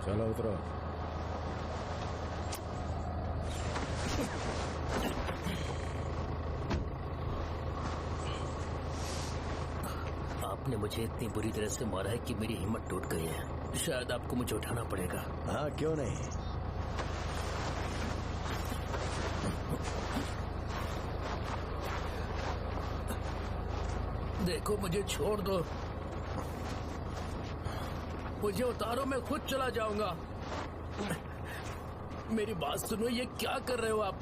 चलो उतरो। आपने मुझे इतनी बुरी तरह से मारा है कि मेरी हिम्मत टूट गई है। शायद आपको मुझे उठाना पड़ेगा। हाँ, क्यों नहीं। देखो, मुझे छोड़ दो, मुझे उतारो, मैं खुद चला जाऊंगा। मेरी बात सुनो, ये क्या कर रहे हो आप?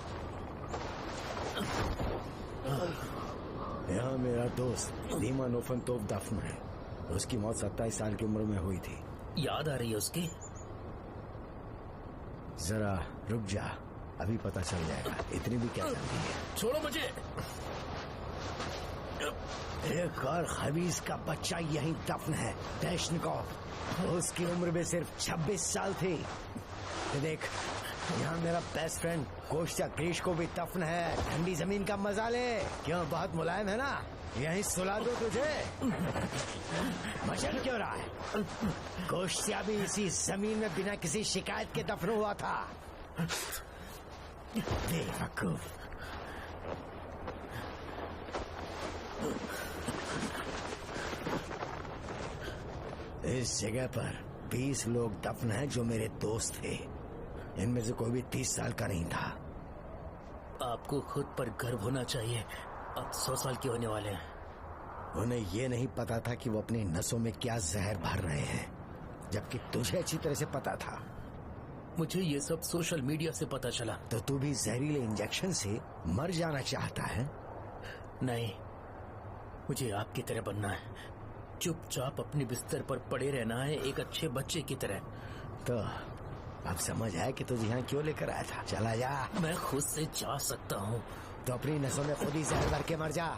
यहाँ मेरा दोस्त दीमा नोफनतोव दफन है। उसकी मौत 27 साल की उम्र में हुई थी। याद आ रही है उसकी? जरा रुक जा, अभी पता चल जाएगा। इतनी भी क्या करती है। छोड़ो मुझे। एक और खबीज का बच्चा यहीं दफन है, डैशनिकोव। उसकी उम्र में सिर्फ 26 साल थी। देख, यहाँ मेरा बेस्ट फ्रेंड कोश्ता ग्रीश को भी दफन है। ठंडी जमीन का मजा ले। क्यों, बहुत मुलायम है ना? यहीं सुला दो तुझे। मचल क्यों रहा है? कोश्ता भी इसी जमीन में बिना किसी शिकायत के दफन हुआ था। बेवकूफ। इस जगह पर 20 लोग दफन हैं जो मेरे दोस्त थे। इनमें से कोई भी 30 साल का नहीं था। आपको खुद पर गर्व होना चाहिए। आप 100 साल के होने वाले हैं। उन्हें ये नहीं पता था कि वो अपनी नसों में क्या जहर भर रहे हैं, जबकि तुझे अच्छी तरह से पता था। मुझे ये सब सोशल मीडिया से पता चला। तो तू भी जहरीले इंजेक्शन से मर जाना चाहता है? नहीं, मुझे आपकी तरह बनना है। चुपचाप अपने बिस्तर पर पड़े रहना है, एक अच्छे बच्चे की तरह। तो अब समझ आया कि तुझे यहाँ क्यों लेकर आया था। चला जा। मैं खुद से जा सकता हूँ। तो अपनी नसों में खुद ही जहर भर के मर जा।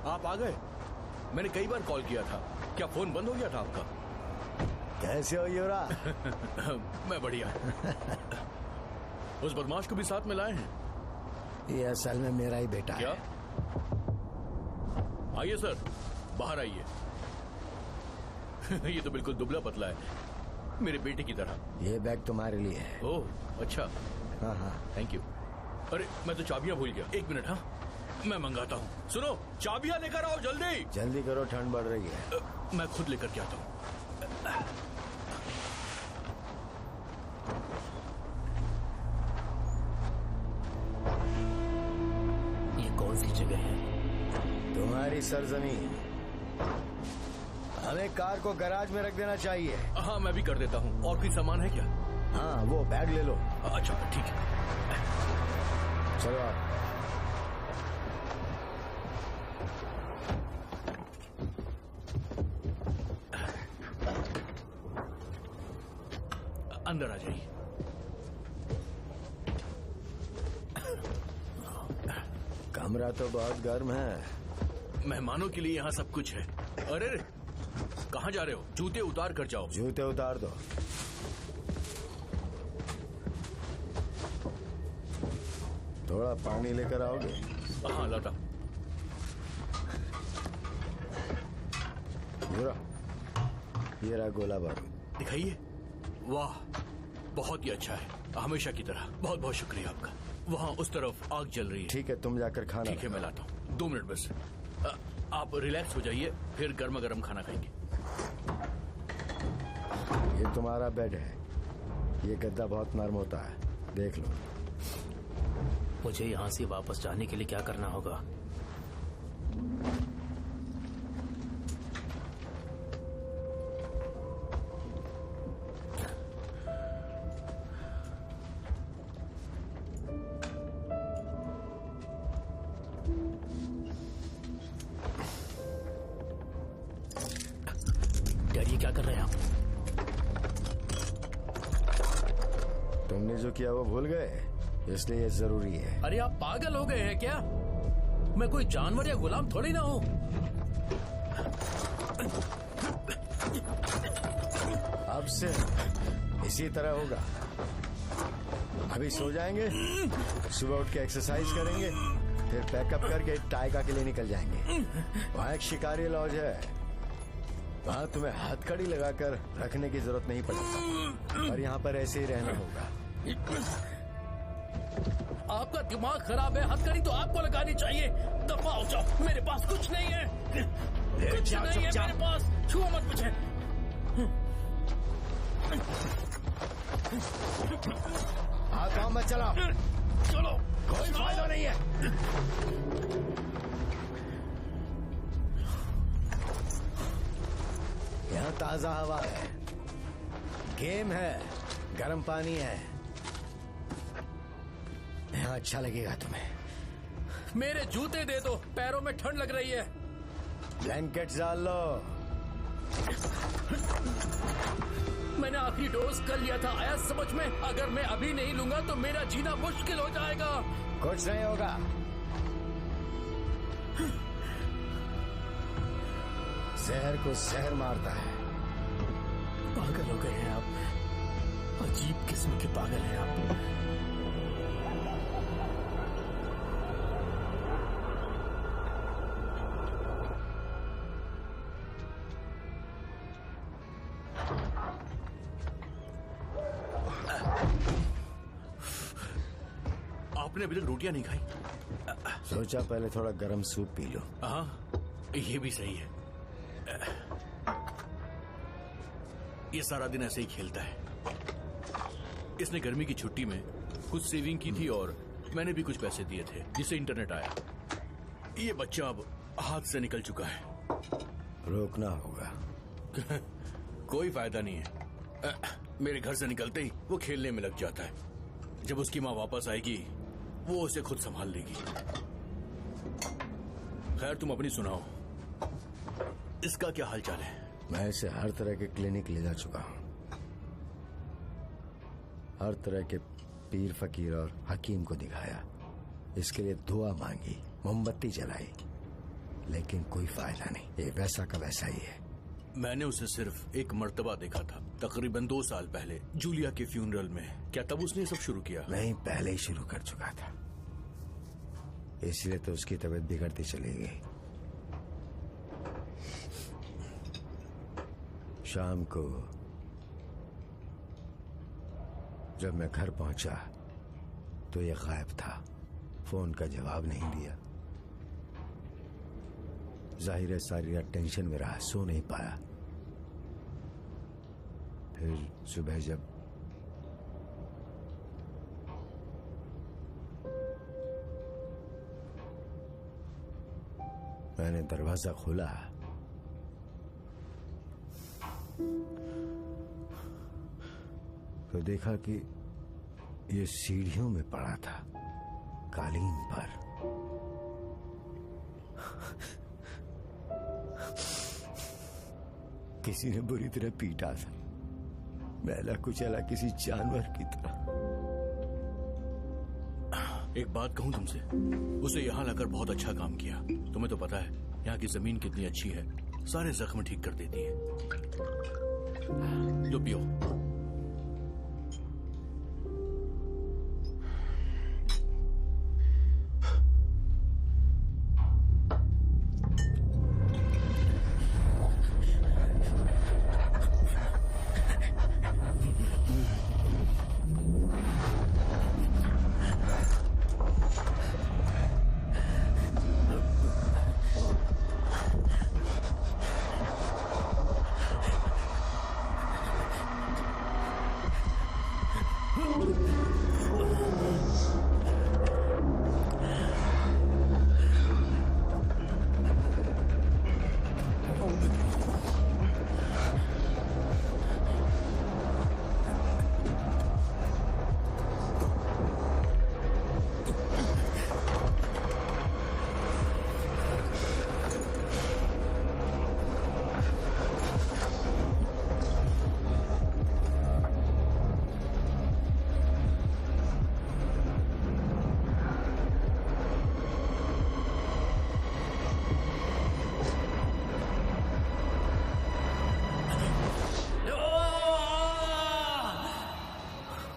आप आ गए? मैंने कई बार कॉल किया था। क्या फोन बंद हो गया था आपका? कैसे हो योरा? मैं बढ़िया। उस बदमाश को भी साथ में लाए हैं? ये असल में मेरा ही बेटा क्या? है। आइए सर, बाहर आइए। ये तो बिल्कुल दुबला पतला है, मेरे बेटे की तरह। ये बैग तुम्हारे लिए है। ओह अच्छा, हाँ हाँ। Thank you. अरे मैं तो चाबियां भूल गया, एक मिनट। हाँ मैं मंगाता हूँ। सुनो, चाबियां लेकर आओ जल्दी। जल्दी करो, ठंड बढ़ रही है। मैं खुद लेकर के आता हूँ। ये कौन सी जगह है? तुम्हारी सरजमीन। हमें कार को गैराज में रख देना चाहिए। हाँ मैं भी कर देता हूँ। और कोई सामान है क्या? हाँ, वो बैग ले लो। अच्छा ठीक है। चलो आप। अंदर आ जाइए। कमरा तो बहुत गर्म है। मेहमानों के लिए यहाँ सब कुछ है। अरे कहाँ जा रहे हो? जूते उतार कर जाओ। जूते उतार दो। थोड़ा पानी लेकर आओगे? हाँ लाता। ये रहा गोला बारूद। दिखाइए। वाह, बहुत ही अच्छा है, हमेशा की तरह। बहुत बहुत शुक्रिया आपका। वहाँ उस तरफ आग जल रही है। ठीक है, तुम जाकर खाना ठीक है, मैं लाता हूँ। 2 मिनट बस। आप रिलैक्स हो जाइए, फिर गर्मा गर्म खाना खाएंगे। ये तुम्हारा बेड है। ये गद्दा बहुत नरम होता है, देख लो। मुझे यहाँ से वापस जाने के लिए क्या करना होगा? डैडी क्या कर रहे हैं आप? तुमने जो किया वो भूल गए, इसलिए ये जरूरी है। अरे आप पागल हो गए हैं क्या? मैं कोई जानवर या गुलाम थोड़ी ना हूँ। अब से इसी तरह होगा। अभी सो जाएंगे, सुबह उठ के एक्सरसाइज करेंगे, फिर पैकअप करके टाइगा के लिए निकल जाएंगे। वहाँ एक शिकारी लॉज है, वहाँ तुम्हें हथकड़ी लगाकर रखने की जरूरत नहीं पड़ेगी, और यहाँ पर ऐसे ही रहना होगा। आपका दिमाग खराब है। हथकड़ी तो आपको लगानी चाहिए। दफा हो जाओ, मेरे पास कुछ नहीं है। कुछ नहीं है मेरे पास। छुओ मत मुझे। हाथ मत चलाओ। चलो, कोई फायदा नहीं है। यहाँ ताजा हवा है, गेम है, गर्म पानी है। यहाँ अच्छा लगेगा तुम्हें। मेरे जूते दे दो, पैरों में ठंड लग रही है। ब्लैंकेट डाल लो। मैंने आखिरी डोज कर लिया था, आया समझ में? अगर मैं अभी नहीं लूंगा तो मेरा जीना मुश्किल हो जाएगा। कुछ नहीं होगा। जहर को जहर मारता है। पागल हो गए हैं आप। अजीब किस्म के पागल हैं आप। आपने अभी तक रोटियां नहीं खाई? सोचा पहले थोड़ा गर्म सूप पी लो। हाँ ये भी सही है। ये सारा दिन ऐसे ही खेलता है। इसने गर्मी की छुट्टी में कुछ सेविंग की थी और मैंने भी कुछ पैसे दिए थे, जिससे इंटरनेट आया। ये बच्चा अब हाथ से निकल चुका है। रोकना होगा। कोई फायदा नहीं है। मेरे घर से निकलते ही वो खेलने में लग जाता है। जब उसकी माँ वापस आएगी वो उसे खुद संभाल लेगी। खैर तुम अपनी सुनाओ, इसका क्या हालचाल है? मैं इसे हर तरह के क्लिनिक ले जा चुका हूँ। हर तरह के पीर फकीर और हकीम को दिखाया। इसके लिए दुआ मांगी, मोमबत्ती जलाई, लेकिन कोई फायदा नहीं। ये वैसा का वैसा ही है। मैंने उसे सिर्फ एक मर्तबा देखा था, तकरीबन 2 साल पहले, जूलिया के फ्यूनरल में। क्या तब उसने सब शुरू किया? नहीं, पहले ही शुरू कर चुका था। इसलिए तो उसकी तबीयत बिगड़ती चली गई। शाम को जब मैं घर पहुंचा तो ये गायब था, फोन का जवाब नहीं दिया। जाहिर है सारी रात टेंशन में रहा, सो नहीं पाया। फिर सुबह जब मैंने दरवाजा खोला तो देखा कि ये सीढ़ियों में पड़ा था, कालीन पर। किसी ने बुरी तरह पीटा था, मैला कुचला किसी जानवर की तरह। एक बात कहूं तुमसे, उसे यहाँ लाकर बहुत अच्छा काम किया। तुम्हें तो पता है यहाँ की जमीन कितनी अच्छी है, सारे जख्म ठीक कर देती है। लो पियो।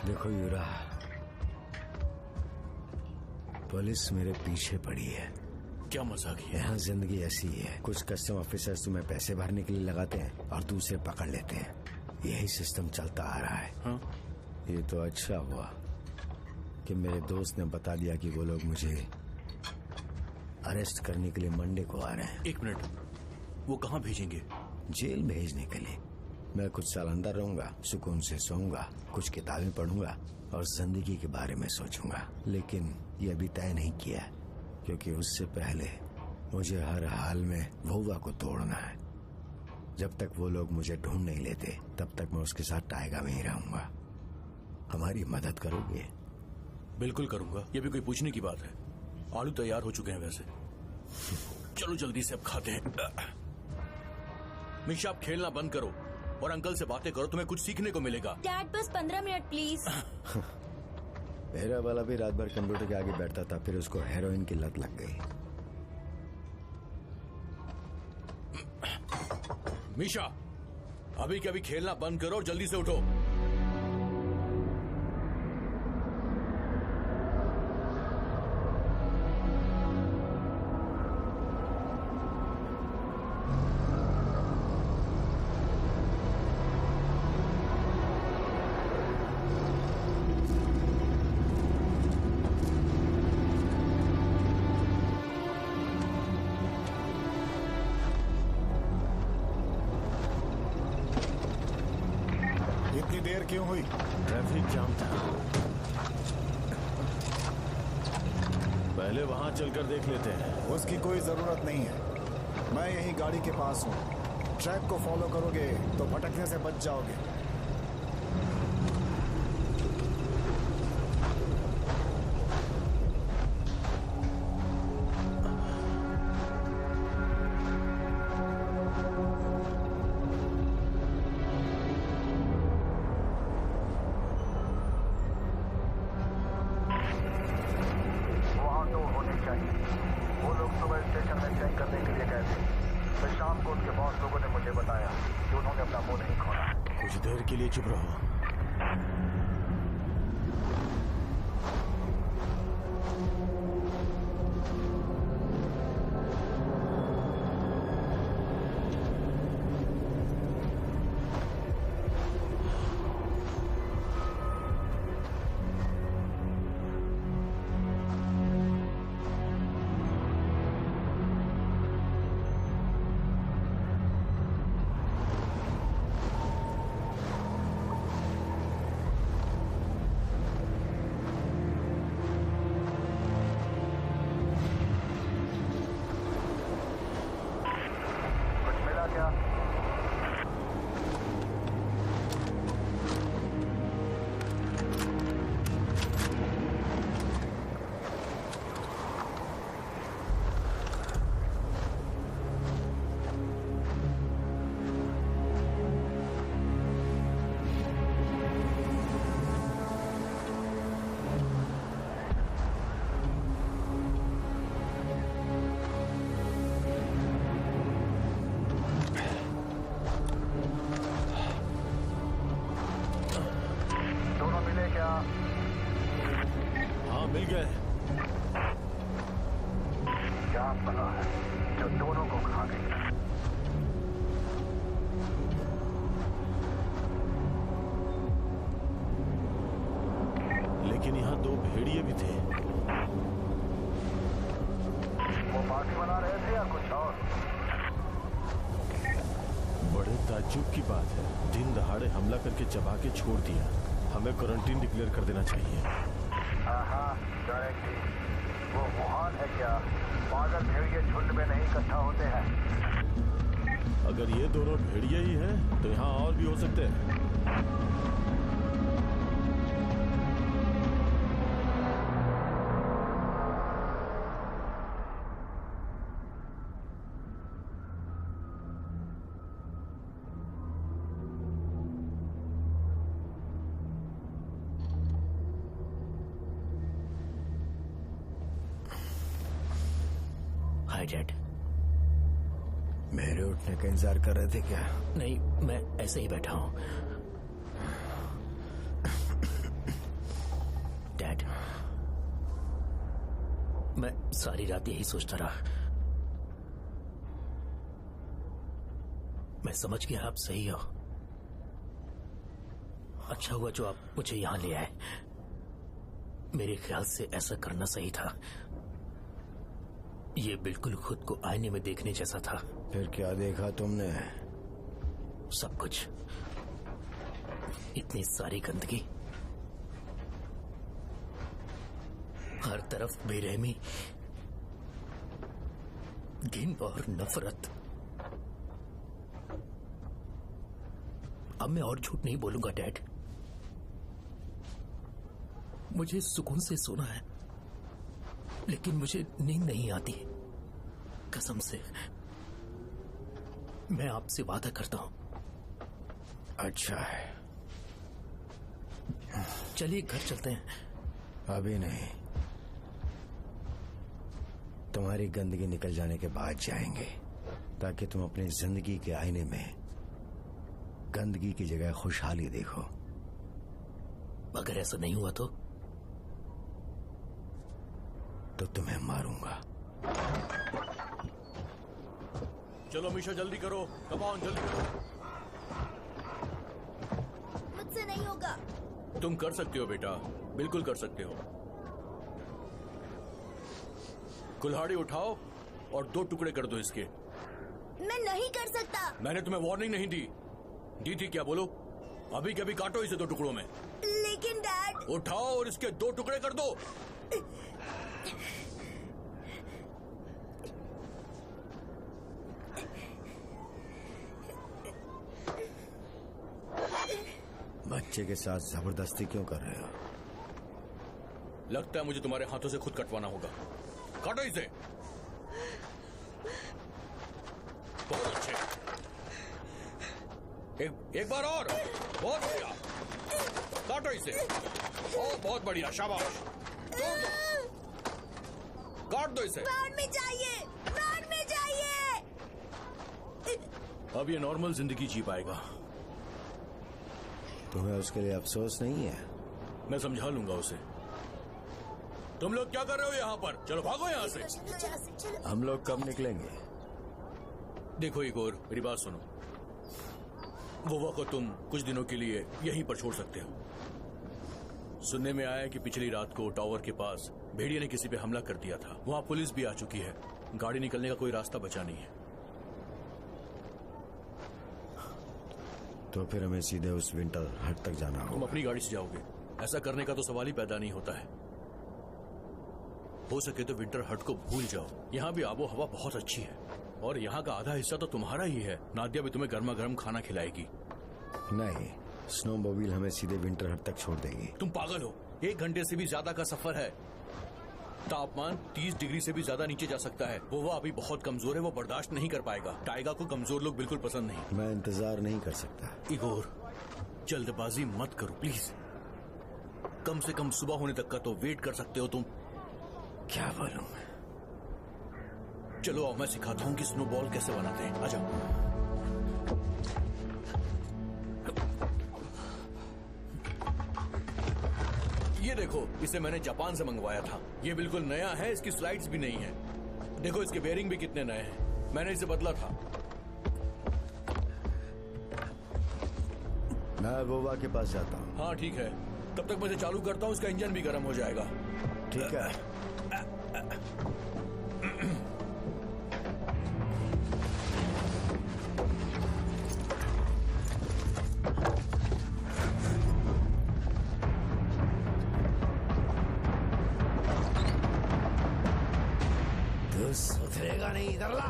देखो यूरा, पुलिस मेरे पीछे पड़ी है। क्या मजाक है? यहाँ जिंदगी ऐसी है, कुछ कस्टम ऑफिसर्स तुम्हें पैसे भरने के लिए लगाते हैं और दूसरे पकड़ लेते हैं। यही सिस्टम चलता आ रहा है। हाँ? ये तो अच्छा हुआ कि मेरे दोस्त ने बता दिया कि वो लोग मुझे अरेस्ट करने के लिए मंडे को आ रहे हैं। एक मिनट, वो कहाँ भेजेंगे? जेल भेजने के लिए। मैं कुछ साल अंदर रहूंगा, सुकून से सोऊंगा, कुछ किताबें पढ़ूंगा और जिंदगी के बारे में सोचूंगा। लेकिन ये अभी तय नहीं किया, क्योंकि उससे पहले मुझे हर हाल में वहुआ को तोड़ना है। जब तक वो लोग मुझे ढूंढ नहीं लेते तब तक मैं उसके साथ टाइगा में ही रहूंगा। हमारी मदद करोगे? बिल्कुल करूंगा, ये भी कोई पूछने की बात है। आलू तैयार हो चुके हैं वैसे। चलो जल्दी से अब खाते हैं। मिशा, आप खेलना बंद करो और अंकल से बातें करो, तुम्हें कुछ सीखने को मिलेगा। डैड बस 15 मिनट प्लीज। मेरा वाला भी रात भर कंप्यूटर के आगे बैठता था, फिर उसको हेरोइन की लत लग गई। मिशा, अभी के अभी खेलना बंद करो और जल्दी से उठो। इतनी देर क्यों हुई? ट्रैफिक जाम था। पहले वहां चलकर देख लेते हैं। उसकी कोई जरूरत नहीं है, मैं यही गाड़ी के पास हूँ। ट्रैक को फॉलो करोगे तो भटकने से बच जाओगे। कुछ देर के लिए चुप रहो। क्या बना है जो दोनों को खा गई? लेकिन यहाँ 2 भेड़िए भी थे। वो पार्टी बना रहे थे या कुछ और? बड़े ताज्जुब की बात है, दिन दहाड़े हमला करके चबा के छोड़ दिया। हमें क्वारंटीन डिक्लेयर कर देना चाहिए। हाँ, डायरेक्टली। वो वुहान है क्या? पागल भेड़िए झुंड में नहीं इकट्ठा होते हैं। अगर ये दोनों भेड़िए ही हैं, तो यहाँ और भी हो सकते हैं। Hi dad. मेरे उठने का इंतजार कर रहे थे क्या? नहीं, मैं ऐसे ही बैठा हूं। डैड, मैं सारी रात यही सोचता रहा। मैं समझ गया आप सही हो। अच्छा हुआ जो आप मुझे यहां ले आए। मेरे ख्याल से ऐसा करना सही था। ये बिल्कुल खुद को आईने में देखने जैसा था। फिर क्या देखा तुमने? सब कुछ। इतनी सारी गंदगी, हर तरफ बेरहमी, घिन और नफरत। अब मैं और झूठ नहीं बोलूंगा डैड। मुझे सुकून से सोना है, लेकिन मुझे नींद नहीं आती। कसम से मैं आपसे वादा करता हूं। अच्छा है, चलिए घर चलते हैं। अभी नहीं, तुम्हारी गंदगी निकल जाने के बाद जाएंगे, ताकि तुम अपनी जिंदगी के आईने में गंदगी की जगह खुशहाली देखो। अगर ऐसा नहीं हुआ तो तुम्हें मारूंगा। चलो मीशा, जल्दी करो। कम ऑन, जल्दी करो। मुझसे नहीं होगा। तुम कर सकते हो बेटा, बिल्कुल कर सकते हो। कुल्हाड़ी उठाओ और 2 टुकड़े कर दो इसके। मैं नहीं कर सकता। मैंने तुम्हें वार्निंग नहीं दी थी क्या? बोलो, अभी के अभी काटो इसे 2 टुकड़ों में। लेकिन डैड। उठाओ और इसके 2 टुकड़े कर दो। बच्चे के साथ जबरदस्ती क्यों कर रहे हो? लगता है मुझे तुम्हारे हाथों से खुद कटवाना होगा। काटो इसे। बहुत अच्छे। एक बार और। बहुत बढ़िया। काटो इसे। बहुत बढ़िया, शाबाश। तोड़ दो। काट दो इसे। प्राण में जाइए, प्राण में जाइए। अब ये नॉर्मल जिंदगी जी पाएगा। तुम्हें उसके लिए अफसोस नहीं है? मैं समझा लूंगा उसे। तुम लोग क्या कर रहे हो यहाँ पर? चलो भागो यहाँ से। हम लोग कब निकलेंगे? देखो इगोर, मेरी बात सुनो। वोवा को तुम कुछ दिनों के लिए यहीं पर छोड़ सकते हो। सुनने में आया कि पिछली रात को टावर के पास भेड़िए ने किसी पे हमला कर दिया था। वहां पुलिस भी आ चुकी है। गाड़ी निकलने का कोई रास्ता बचा नहीं है। तो फिर हमें सीधे उस विंटर हट तक जाना तुम होगा। अपनी गाड़ी से जाओगे? ऐसा करने का तो सवाल ही पैदा नहीं होता है। हो सके तो विंटर हट को भूल जाओ। यहाँ भी आबो हवा बहुत अच्छी है और यहाँ का आधा हिस्सा तो तुम्हारा ही है। नादिया भी तुम्हें गर्मा गर्म खाना खिलाएगी। नहीं, स्नोमोबाइल हमें सीधे विंटर हट तक छोड़ देगी। तुम पागल हो? 1 घंटे से भी ज्यादा का सफर है। तापमान 30 डिग्री से भी ज्यादा नीचे जा सकता है। वो अभी बहुत कमजोर है, वो बर्दाश्त नहीं कर पाएगा। टाइगर को कमजोर लोग बिल्कुल पसंद नहीं। मैं इंतजार नहीं कर सकता। इगोर, जल्दबाजी मत करो प्लीज। कम से कम सुबह होने तक का तो वेट कर सकते हो तुम। क्या बोलूं मैं? चलो आओ, मैं सिखाता हूँ कि स्नोबॉल कैसे बनाते हैं। आ जाओ। ये देखो, इसे मैंने जापान से मंगवाया था। ये बिल्कुल नया है, इसकी स्लाइड्स भी नहीं है। देखो इसके बेयरिंग भी कितने नए हैं। मैंने इसे बदला था। मैं गोवा के पास जाता हूँ। हाँ ठीक है, तब तक मैं इसे चालू करता हूँ, इसका इंजन भी गर्म हो जाएगा। ठीक है। तू सुधरेगा नहीं, इधर ला।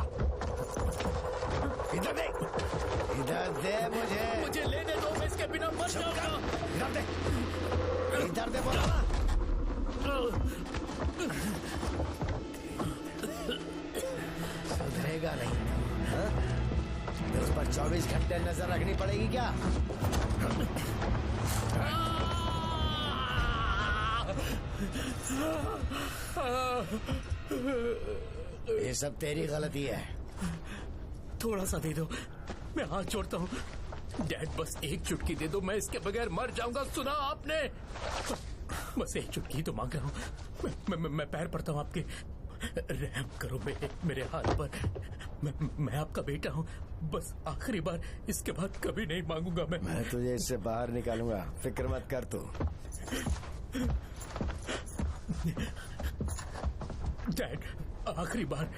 इधर दे, इधर दे मुझे लेने दो, मैं इसके बिना मर जाऊंगा। इधर दे, इधर दे बोला ना। सुधरेगा नहीं, हाँ? तो उस पर 24 घंटे नजर रखनी पड़ेगी क्या? ये सब तेरी गलती है। थोड़ा सा दे दो, मैं हाथ जोड़ता हूँ। डैड बस एक चुटकी दे दो, मैं इसके बगैर मर जाऊंगा। सुना आपने? बस एक चुटकी तो मांग रहा हूँ। मैं पैर पड़ता हूँ आपके। रहम करो मेरे हाथ पर। मैं आपका बेटा हूँ। बस आखिरी बार, इसके बाद कभी नहीं मांगूंगा मैं तुझे इससे बाहर निकालूंगा, फिक्र मत कर तू। डैड आखिरी बार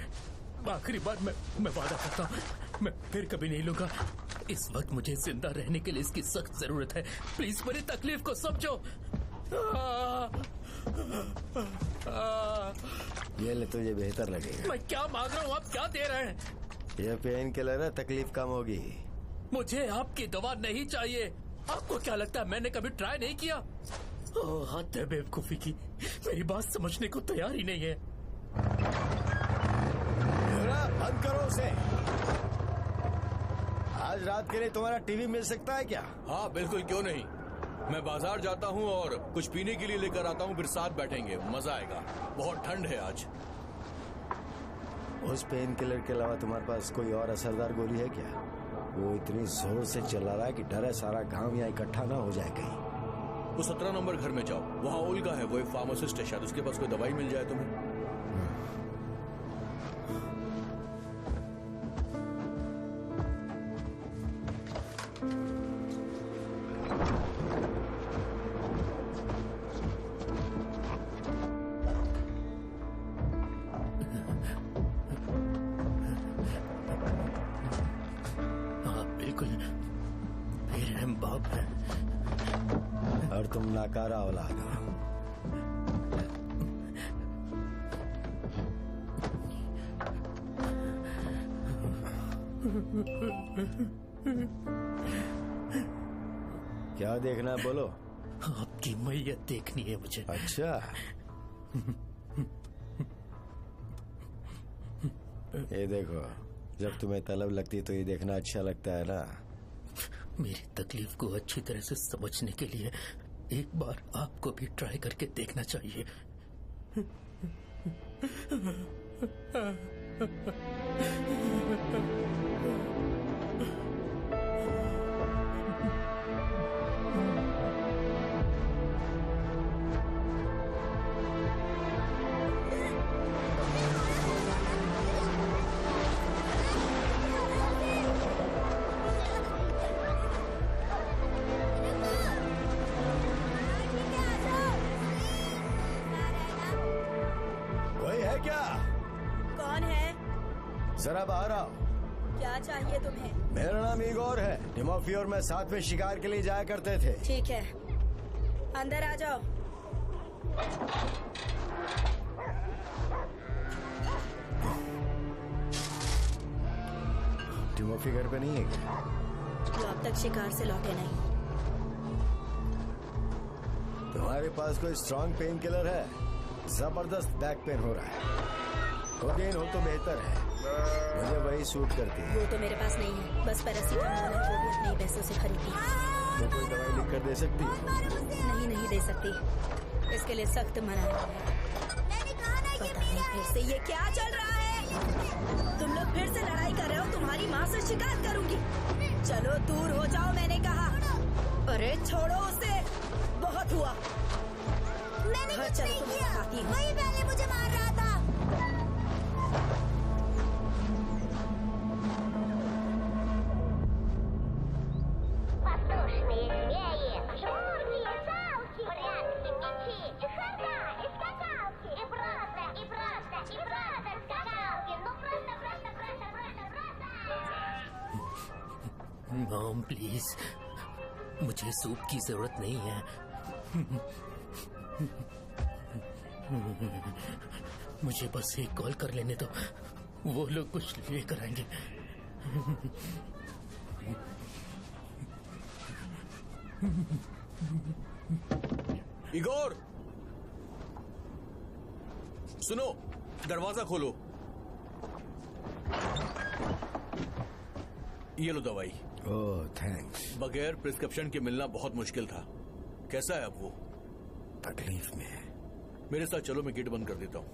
मैं वादा करता हूँ, मैं फिर कभी नहीं लूंगा। इस वक्त मुझे जिंदा रहने के लिए इसकी सख्त जरूरत है। प्लीज मेरी तकलीफ को समझो। ये ले, तुझे बेहतर लगेगा। मैं क्या मांग रहा हूँ, आप क्या दे रहे हैं? ये पेन किलर है, तकलीफ कम होगी। मुझे आपकी दवा नहीं चाहिए। आपको क्या लगता है मैंने कभी ट्राई नहीं किया? हद है बेवकूफी की, मेरी बात समझने को तैयार ही नहीं है। बंद करो उसे। आज रात के लिए तुम्हारा टीवी मिल सकता है क्या? हाँ बिल्कुल, क्यों नहीं। मैं बाजार जाता हूँ और कुछ पीने के लिए लेकर आता हूँ, फिर साथ बैठेंगे, मजा आएगा। बहुत ठंड है आज। उस पेन किलर के अलावा तुम्हारे पास कोई और असरदार गोली है क्या? वो इतनी जोर से चला रहा है कि डर है सारा गांव यहाँ इकट्ठा ना हो जाए कहीं। वो 17 नंबर घर में जाओ, वहाँ ओल्गा है, वो एक फार्मासिस्ट है, शायद उसके पास कोई दवाई मिल जाए तुम्हें। और तुम नाकारा औलाद हो। क्या देखना है बोलो? आपकी मैयत देखनी है मुझे। अच्छा, ये देखो, जब तुम्हें तलब लगती तो ये देखना अच्छा लगता है ना? मेरी तकलीफ को अच्छी तरह से समझने के लिए एक बार आपको भी ट्राई करके देखना चाहिए। जरा बाहर आओ। क्या चाहिए तुम्हें? मेरा नाम इगोर है। टिमोफी और मैं साथ में शिकार के लिए जाया करते थे। ठीक है, अंदर आ जाओ। टिमोफी घर पे नहीं है क्या? वो अब तक शिकार से लौटे नहीं। तुम्हारे पास कोई स्ट्रॉन्ग पेन किलर है? जबरदस्त बैक पेन हो रहा है। कोकेन हो तो बेहतर है, मुझे वही सूट करती है। वो तो मेरे पास नहीं है, बस पैरासीटामोल है, वो भी अपने पैसों से खरीदी। तो कोई दवाई लिख कर दे सकती है? नहीं दे सकती, इसके लिए सख्त मना है। पता नहीं फिर से ये क्या चल रहा है। तुम लोग फिर से लड़ाई कर रहे हो, तुम्हारी माँ से शिकायत करूंगी। चलो दूर हो जाओ, मैंने कहा। अरे छोड़ो उसे, बहुत हुआ। मैंने कुछ नहीं किया, वही पहले मुझे मार रहा था। मॉम प्लीज, मुझे सूप की जरूरत नहीं है। मुझे बस एक कॉल कर लेने दो, वो लोग कुछ लेकर आएंगे। इगोर, सुनो, दरवाजा खोलो। ये लो दवाई। ओह थैंक्स। बगैर प्रिस्क्रिप्शन के मिलना बहुत मुश्किल था। कैसा है अब वो? तकलीफ में है। मेरे साथ चलो, मैं गेट बंद कर देता हूं।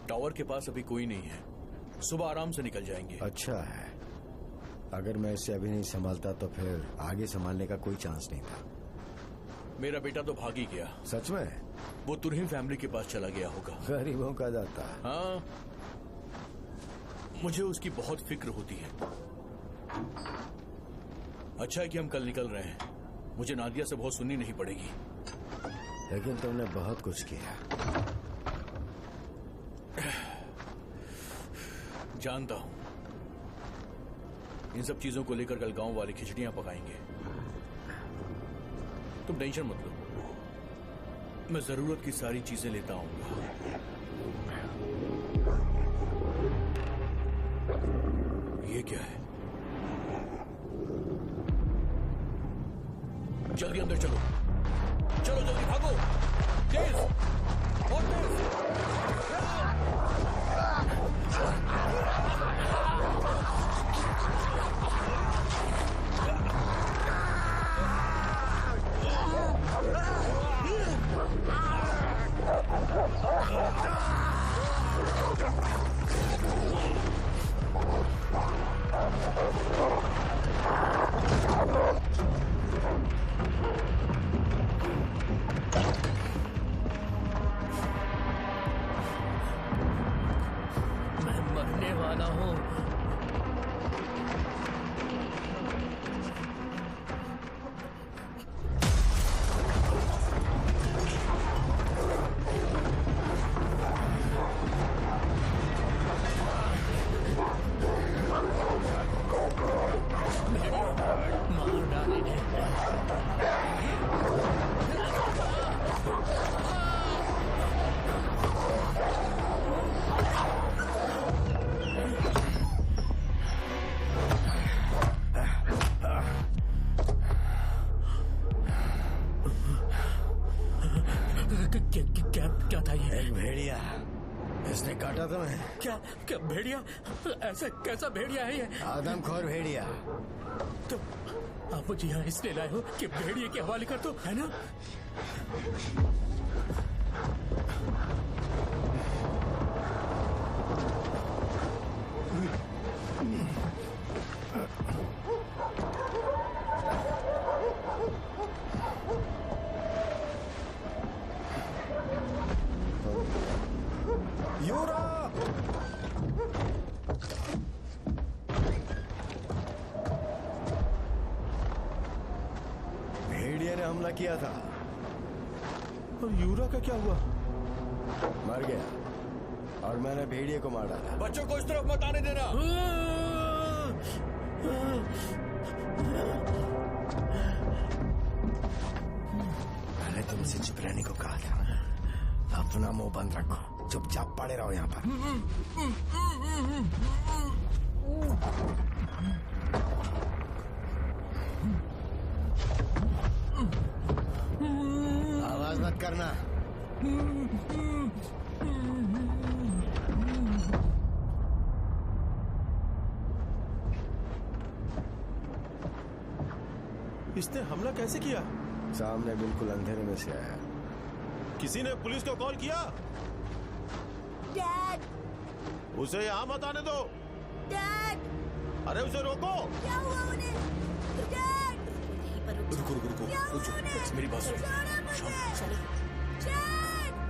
टावर के पास अभी कोई नहीं है, सुबह आराम से निकल जाएंगे। अच्छा है, अगर मैं इसे अभी नहीं संभालता तो फिर आगे संभालने का कोई चांस नहीं था। मेरा बेटा तो भाग ही गया। सच में? वो तुरहिम फैमिली के पास चला गया होगा। गरीबों का दाता। हाँ, मुझे उसकी बहुत फिक्र होती है। अच्छा है कि हम कल निकल रहे हैं, मुझे नादिया से बहुत सुननी नहीं पड़ेगी। लेकिन तुमने बहुत कुछ किया। जानता हूं, इन सब चीजों को लेकर कल गांव वाले खिचड़ियां पकाएंगे। तुम टेंशन मत लो, मैं जरूरत की सारी चीजें लेता आऊंगा। ये क्या है? जल्दी अंदर चलो, चलो जल्दी भागो, तेज और तेज। मैं मरने वाला हूँ। मार डाले हैं। क्या था ये? एक भेड़िया, इसने काटा तुम्हें? क्या क्या भेड़िया? ऐसा कैसा भेड़िया है ये? आदमखोर भेड़िया। तो आप मुझे यहाँ इसलिए लाए हो कि भेड़िए के हवाले कर दो, है ना? यूरा! भेड़िया ने हमला किया था। और यूरा का क्या हुआ? मर गया और मैंने भेड़िए को मार डाला। बच्चों को इस तरफ मत आने देना। मैंने तुमसे चुप रहने को कहा था। अपना मुंह बंद रखो, चुपचाप पड़े रहो यहाँ पर। आवाज मत करना। इसने हमला कैसे किया? सामने बिल्कुल अंधेरे में से आया। किसी ने पुलिस को कॉल किया? डैड, उसे यहाँ मत आने दो। डैड, अरे उसे रोको। क्या हुआ उन्हें? डैड, यहीं पर रुको रुको रुको रुको, मेरी बात सुनो।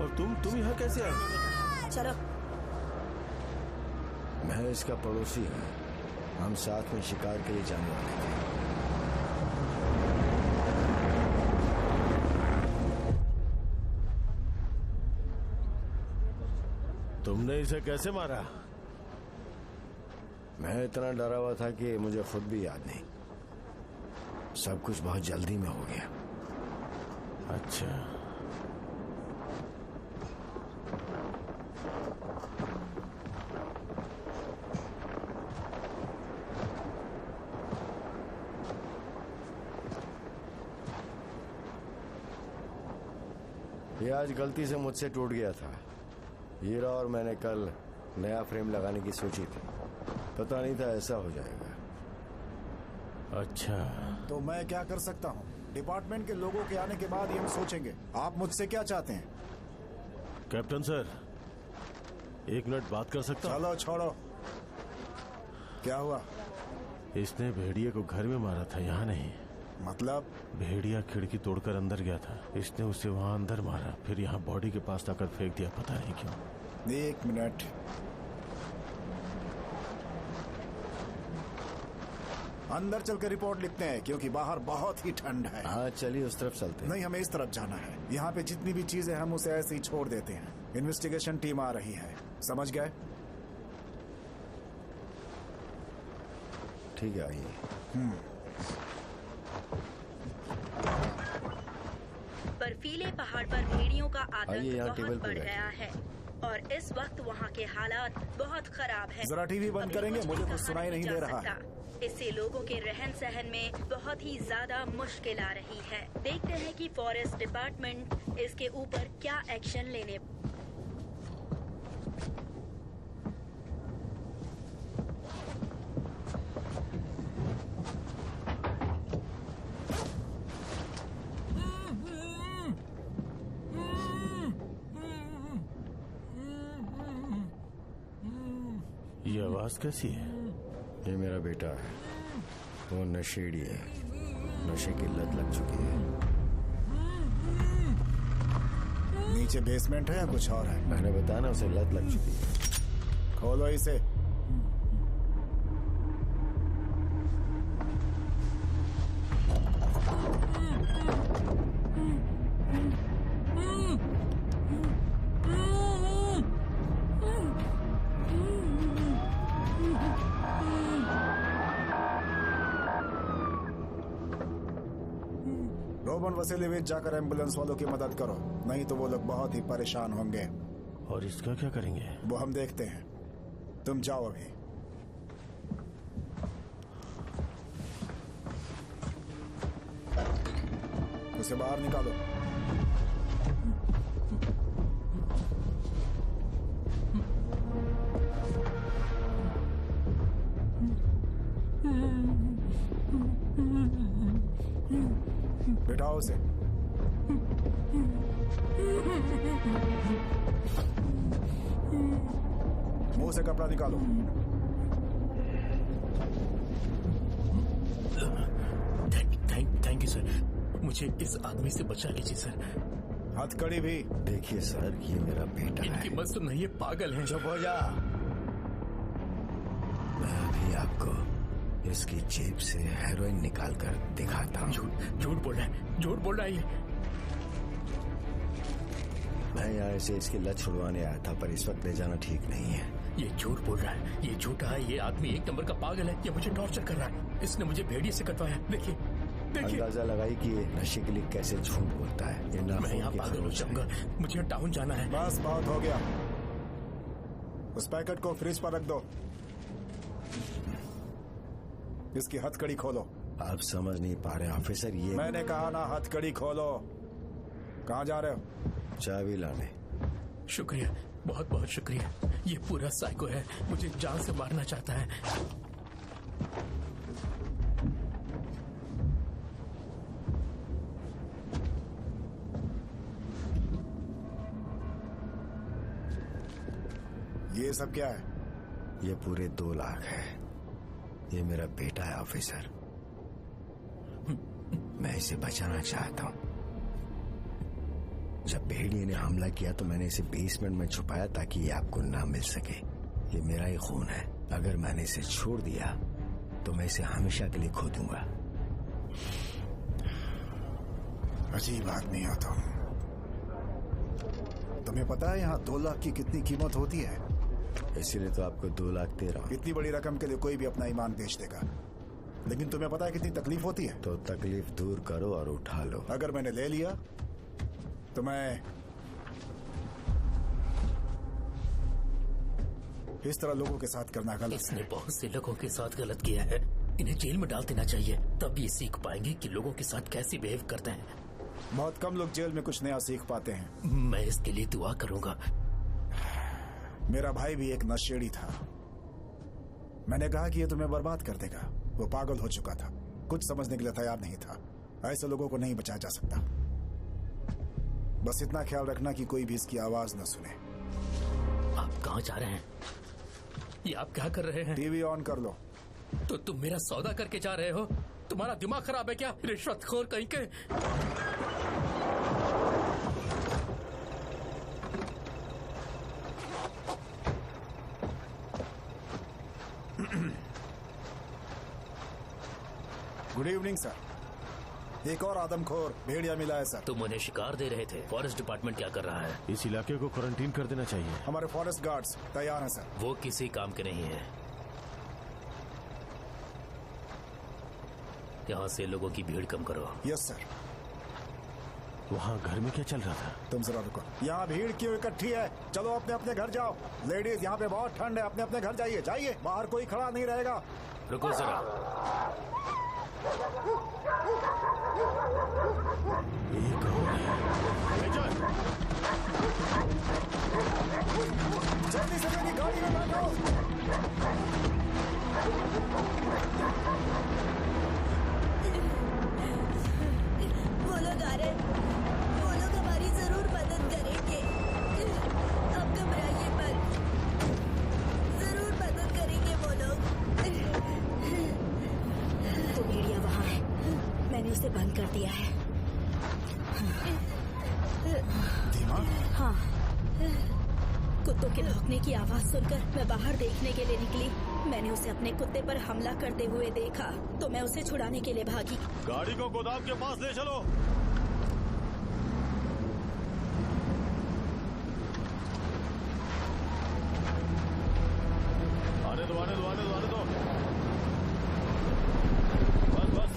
और तुम यहाँ कैसे आए? चलो। मैं इसका पड़ोसी हूँ। हम साथ में शिकार के लिए जाने वाले थे। तुमने इसे कैसे मारा? मैं इतना डरा हुआ था कि मुझे खुद भी याद नहीं। सब कुछ बहुत जल्दी में हो गया। अच्छा, ये आज गलती से मुझसे टूट गया था। हीरा और मैंने कल नया फ्रेम लगाने की सोची थी। पता नहीं था ऐसा हो जाएगा। अच्छा। तो मैं क्या कर सकता हूँ? डिपार्टमेंट के लोगों के आने के बाद ही हम सोचेंगे। आप मुझसे क्या चाहते हैं? कैप्टन सर, 1 मिनट बात कर सकता हूँ? चलो छोड़ो। क्या हुआ? इसने भेड़िए को घर में मारा था, यहाँ नहीं। मतलब? भेड़िया खिड़की तोड़कर अंदर गया था। इसने उसे वहाँ अंदर मारा, फिर यहाँ बॉडी के पास लाकर फेंक दिया, पता नहीं क्यों। 1 मिनट। अंदर चलकर रिपोर्ट लिखते हैं क्योंकि बाहर बहुत ही ठंड है। हाँ चलिए उस तरफ चलते हैं। नहीं, हमें इस तरफ जाना है। यहाँ पे जितनी भी चीजें हम उसे ऐसे ही छोड़ देते हैं। इन्वेस्टिगेशन टीम आ रही है, समझ गए? ठीक है, आइए। बर्फीले पहाड़ पर भेड़ियों का आइए, यहाँ आतंक टेबल बहुत पे बढ़ बैठिए। गया है और इस वक्त वहाँ के हालात बहुत खराब हैं। जरा टीवी बंद अभी करेंगे? कुछ मुझे भी कुछ कहा सुनाई नहीं जा दे रहा सकता। इससे लोगों के रहन सहन में बहुत ही ज्यादा मुश्किल आ रही है। देखते हैं कि फॉरेस्ट डिपार्टमेंट इसके ऊपर क्या एक्शन लेने। ये आवाज कैसी है? ये मेरा बेटा है। वो नशेड़ी है। नशे की लत लग चुकी है। नीचे बेसमेंट है या कुछ और है? मैंने बताया ना, उसे लत लग चुकी है। खोलो इसे। रोमन वसीलेविच, जाकर एम्बुलेंस वालों की मदद करो, नहीं तो वो लोग बहुत ही परेशान होंगे। और इसका क्या करेंगे? वो हम देखते हैं। तुम जाओ अभी। उसे बाहर निकालो। बिठाओ उसे। मुंह से कपड़ा निकालो। Thank you sir. मुझे इस आदमी से बचा लीजिए सर। हथकड़ी भी। देखिए सर, ये मेरा बेटा है। इनकी मत सुन, ये पागल है। चुप हो जा। मैं अभी आपको इसकी जेब से हेरोइन निकाल कर दिखाता हूँ। झूठ बोल रहा है, झूठ बोल रहा है ये। मैं यहाँ से इसकी लत छुड़वाने आया था, पर इस वक्त ले जाना ठीक नहीं है। ये झूठ बोल रहा है, ये झूठा है। ये आदमी 1 नंबर का पागल है। ये मुझे टॉर्चर कर रहा है। इसने मुझे भेड़िए से कटवाया। देखिए देखिए। अंदाजा लगाई कि ये नशे के लिए कैसे झूठ बोलता है। ये मैं नाखून यहाँ की पागल हो खरोच है। जाऊंगा। मुझे टाउन जाना है। बस बहुत हो गया। उस पैकेट को फ्रिज पर रख दो। इसकी हथकड़ी खोलो। आप समझ नहीं पा रहे ऑफिसर, ये मैंने कहा ना, हथकड़ी खोलो। कहाँ जा रहे हो? चाबी लाने। शुक्रिया, बहुत बहुत शुक्रिया। ये पूरा साइको है, मुझे जान से मारना चाहता है। ये सब क्या है? ये पूरे 2 लाख है। ये मेरा बेटा है ऑफिसर। मैं इसे बचाना चाहता हूँ। जब भेड़िए ने हमला किया तो मैंने इसे बेसमेंट में छुपाया ताकि ये आपको ना मिल सके। ये मेरा ही खून है। अगर मैंने इसे छोड़ दिया तो मैं इसे हमेशा के लिए खो दूंगा। अजीब आदमी हो तुम। तुम्हें पता है यहाँ 2 लाख की कितनी कीमत होती है? इसीलिए तो आपको 2 लाख दे रहा हूँ। इतनी बड़ी रकम के लिए कोई भी अपना ईमान बेच देगा। लेकिन तुम्हें पता है कितनी तकलीफ होती है? तो तकलीफ दूर करो और उठा लो। अगर मैंने ले लिया तो मैं इस तरह लोगों के साथ करना गलत इसने है। बहुत से लोगों के साथ गलत किया है। इन्हें जेल में डाल देना चाहिए, तब ये सीख पाएंगे कि लोगों के साथ कैसे बिहेव करते हैं। बहुत कम लोग जेल में कुछ नया सीख पाते हैं। मैं इसके लिए दुआ करूंगा। मेरा भाई भी एक नशेड़ी था। मैंने कहा कि ये तुम्हें बर्बाद कर देगा। वो पागल हो चुका था, कुछ समझने के लिए तैयार नहीं था। ऐसे लोगों को नहीं बचाया जा सकता। बस इतना ख्याल रखना कि कोई भी इसकी आवाज न सुने। आप कहाँ जा रहे हैं? ये आप क्या कर रहे हैं? टीवी ऑन कर लो। तो तुम मेरा सौदा करके जा रहे हो? तुम्हारा दिमाग खराब है क्या? रिश्वतखोर कहीं के। Good evening sir. एक और आदमखोर भेड़िया मिला है सर। तुम उन्हें शिकार दे रहे थे। फॉरेस्ट डिपार्टमेंट क्या कर रहा है? इस इलाके को क्वारंटीन कर देना चाहिए। हमारे फॉरेस्ट गार्ड्स तैयार हैं सर। वो किसी काम के नहीं है। यहाँ से लोगों की भीड़ कम करो। Yes sir. वहाँ घर में क्या चल रहा था? तुम जरा रुको। यहाँ भीड़ क्यों इकट्ठी है? चलो अपने अपने घर जाओ। लेडीज, यहाँ पे बहुत ठंड है। अपने अपने घर जाइए। जाइए, बाहर कोई खड़ा नहीं रहेगा। रुको जरा। एक और है। जल्दी से मेरी गाड़ी में बैठो। वो लोग आ रहे। वो लोग हमारी जरूर मदद करेंगे। अब घबराइए मत, जरूर मदद करेंगे वो लोग। तो भेड़िया वहाँ है। मैंने उसे बंद कर दिया है। धीमा? हाँ। कुत्तों के भौंकने की आवाज सुनकर मैं बाहर देखने के लिए निकली। मैंने उसे अपने कुत्ते पर हमला करते हुए देखा तो मैं उसे छुड़ाने के लिए भागी। गाड़ी को गोदाम के पास ले चलो। आने दो, आने दो, आने दो, आने दो। बस बस।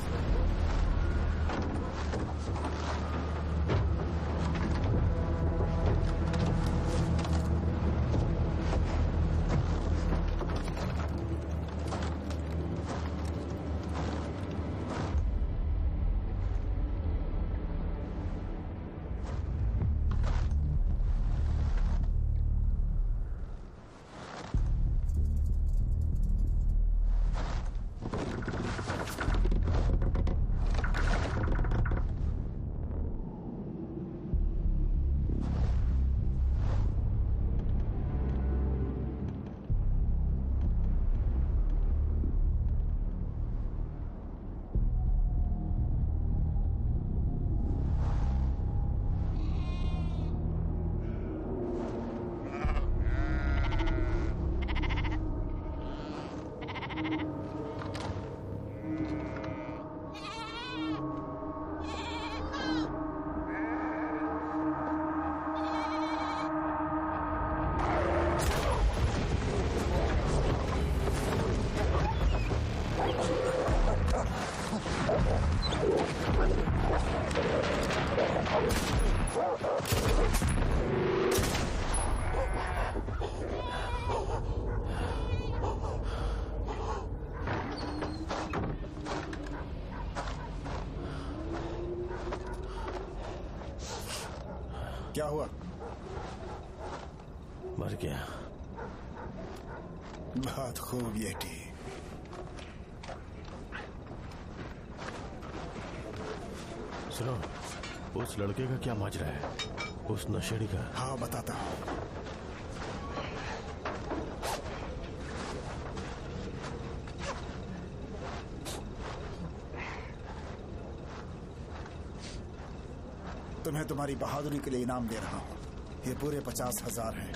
क्या हुआ? मर गया। बहुत खूब बेटी। सुनो, उस लड़के का क्या माजरा है? उस नशेड़ी का? हाँ, बताता हूँ। तुम्हें तुम्हारी बहादुरी के लिए इनाम दे रहा हूँ। ये पूरे 50,000 हैं।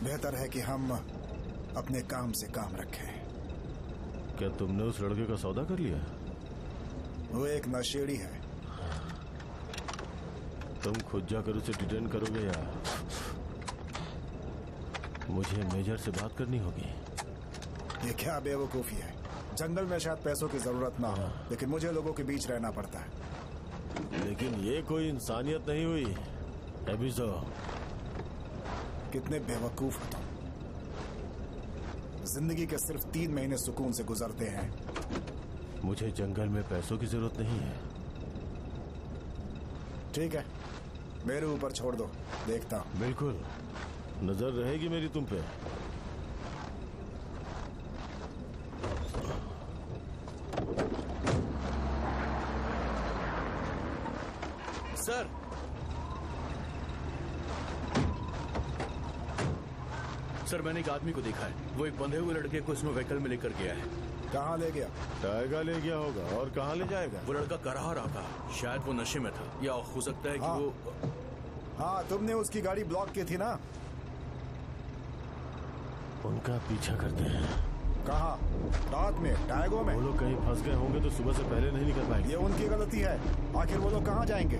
बेहतर है कि हम अपने काम से काम रखें। क्या तुमने उस लड़के का सौदा कर लिया? वो एक नशेड़ी है। तुम खुद जाकर उसे डिटेन करोगे या मुझे मेजर से बात करनी होगी? ये क्या बेवकूफी है। जंगल में शायद पैसों की जरूरत ना हो, लेकिन मुझे लोगों के बीच रहना पड़ता है। लेकिन ये कोई इंसानियत नहीं हुई। एबिजो, कितने बेवकूफ हो तुम। जिंदगी के सिर्फ 3 महीने सुकून से गुजरते हैं। मुझे जंगल में पैसों की जरूरत नहीं है। ठीक है, मेरे ऊपर छोड़ दो, देखता हूं। बिल्कुल, नजर रहेगी मेरी तुम पे। सर, सर मैंने एक आदमी को देखा है। वो एक बंधे हुए लड़के को इसमें व्हीकल में लेकर गया है। कहाँ ले गया? टाइगर ले गया होगा, और कहाँ ले जाएगा? वो लड़का करा रहा था, शायद वो नशे में था, या हो सकता है कि हाँ। वो हाँ, तुमने उसकी गाड़ी ब्लॉक की थी ना? उनका पीछा करते हैं। कहाँ? रात में टाइगो में? वो लोग कहीं फंस गए होंगे तो सुबह से पहले नहीं निकल पाएंगे। ये उनकी गलती है। आखिर वो लोग कहाँ जाएंगे?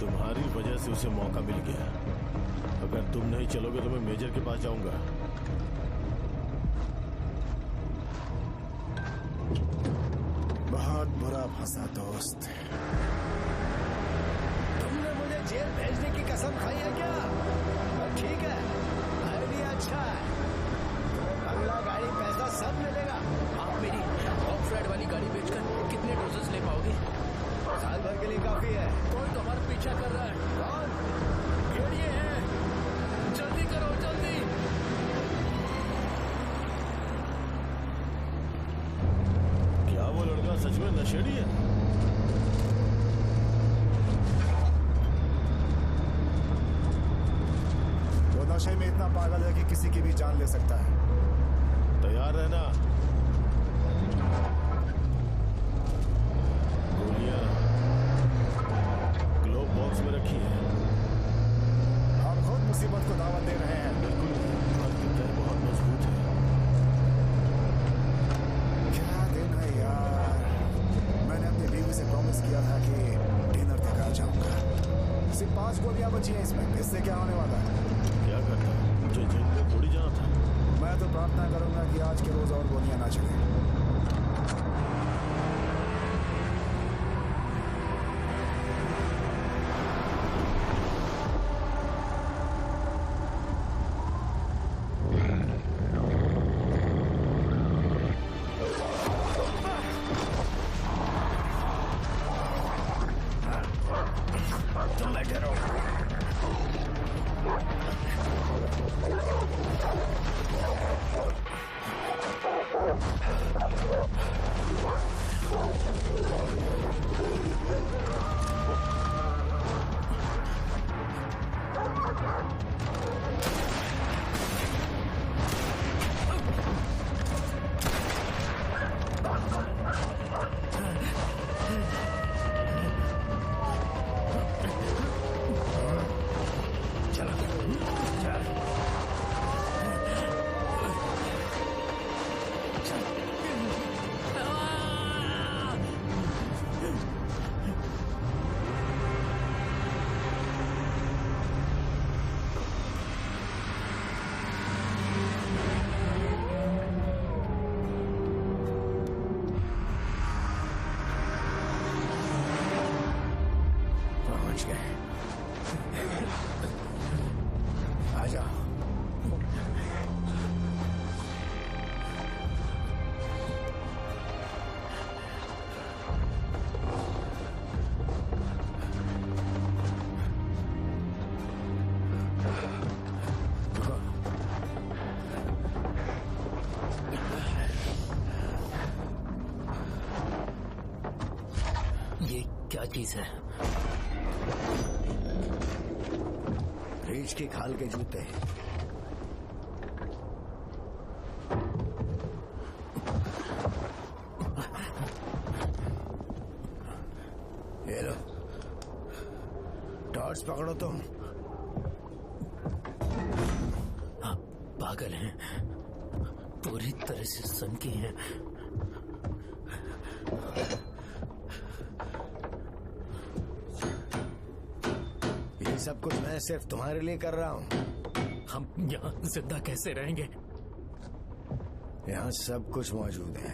तुम्हारी वजह से उसे मौका मिल गया। अगर तुम नहीं चलोगे तो मैं मेजर के पास जाऊंगा। बहुत बुरा फंसा दोस्त। तुमने मुझे जेल भेजने की कसम खाई है क्या? ठीक है, आइडिया अच्छा है। अगला गाड़ी पैसा सब मिलेगा। आप मेरी ऑफ राइड वाली गाड़ी बेचकर कितने डोजेस ले पाओगे? साल भर के लिए काफी है। कोई तो हमारा पीछा कर रहा है। कौन? ये है, जल्दी करो जल्दी। क्या वो लड़का सच में नशेड़ी है? वो नशे में इतना पागल है कि किसी की भी जान ले सकता है। तैयार रहना। गोलियां ग्लोब बॉक्स में रखी है। हम खुद मुसीबत को दावत दे रहे हैं। बिल्कुल, तुम्हारी तय बहुत मजबूत है। क्या दिन है यार। मैंने अपनी बीवी से प्रॉमिस किया था कि डिनर तक आ जाऊंगा। सिर्फ 5 गोलियां बची हैं इसमें। इससे क्या होने वाला है? क्या करता? मुझे जेल में थोड़ी जाना था। मैं तो प्रार्थना करूंगा कि आज के रोज और गोलियां ना चलें। तुम बैठे रहो। आ जाओ। ये क्या चीज है? रीछ की खाल के जूते। ये लो, टॉर्च पकड़ो तुम। आप पागल हैं, पूरी तरह से सनकी हैं। ये सब कुछ मैं सिर्फ तुम्हारे लिए कर रहा हूँ। हम यहाँ जिंदा कैसे रहेंगे? यहाँ सब कुछ मौजूद है।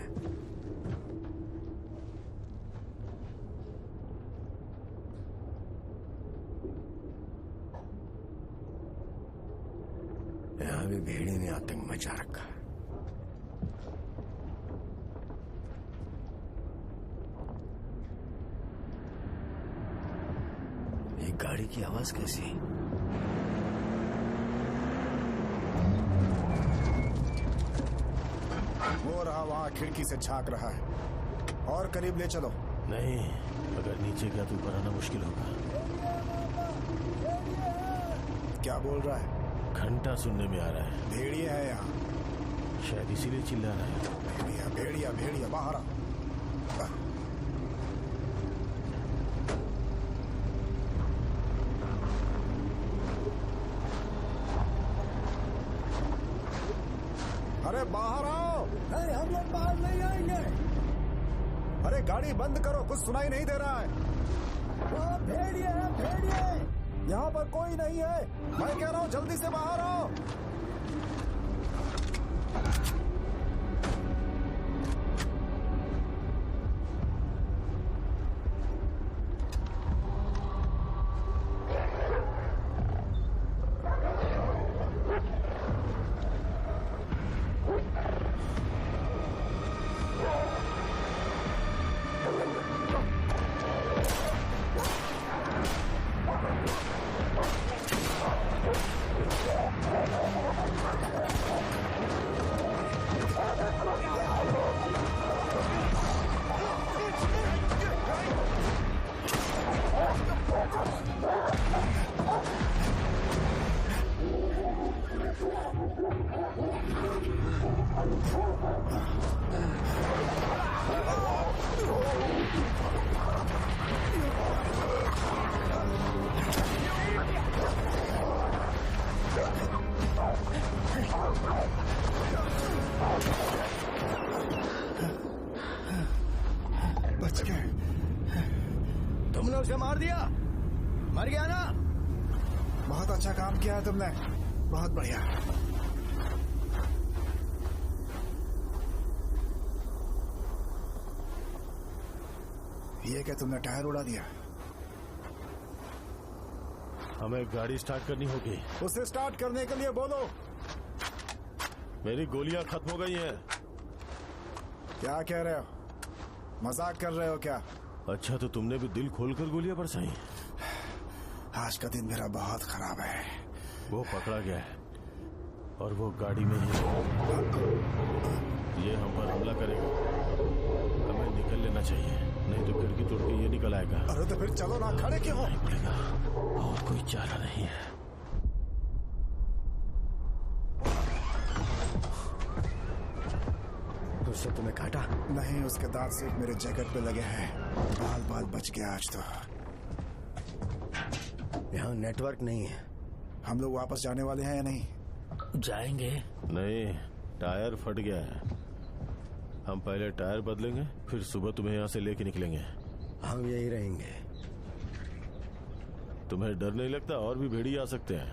यहाँ भी भेड़ी ने आतंक मचा रखा है। ये गाड़ी की आवाज कैसी? वो रहा वहां खिड़की से झांक रहा है। और करीब ले चलो। नहीं, अगर नीचे गया तो ऊपर आना मुश्किल होगा। क्या बोल रहा है? घंटा सुनने में आ रहा है। भेड़िया है यहाँ। शायद इसीलिए चिल्ला रहा है। भेड़िया भेड़िया भेड़िया, बाहर आ। अरे बाहर आओ। नहीं, हम लोग बाहर नहीं आएंगे। अरे गाड़ी बंद करो, कुछ सुनाई नहीं दे रहा है। वो भेड़िए हैं, भेड़िए। यहाँ पर कोई नहीं है। मैं कह रहा हूँ जल्दी से बाहर आओ। बच गए। तुमने उसे मार दिया? मर गया ना? बहुत अच्छा काम किया है तुमने, बहुत बढ़िया। ये क्या तुमने टायर उड़ा दिया? हमें गाड़ी स्टार्ट करनी होगी। उसे स्टार्ट करने के लिए बोलो। मेरी गोलियां खत्म हो गई हैं। क्या कह रहे हो? मजाक कर रहे हो क्या? अच्छा, तो तुमने भी दिल खोलकर गोलियां बरसाई? आज का दिन मेरा बहुत खराब है। वो पकड़ा गया है और वो गाड़ी में ही है। ये हम पर हमला करेगा। हमें निकल लेना चाहिए, नहीं तो खिड़की तोड़ के ये निकल आएगा। अरे तो फिर चलो ना, खड़े क्यों हो? नहीं पड़ेगा, और कोई चारा नहीं है। उससे तुम्हें काटा? नहीं, उसके दांत सिर्फ मेरे जैकेट पे लगे हैं। बाल बाल बच गया आज तो। यहाँ नेटवर्क नहीं है। हम लोग वापस जाने वाले हैं या नहीं? जाएंगे। नहीं, टायर फट गया है। हम पहले टायर बदलेंगे, फिर सुबह तुम्हें यहाँ से लेके निकलेंगे। हम यही रहेंगे। तुम्हें डर नहीं लगता? और भी भेड़ी आ सकते हैं।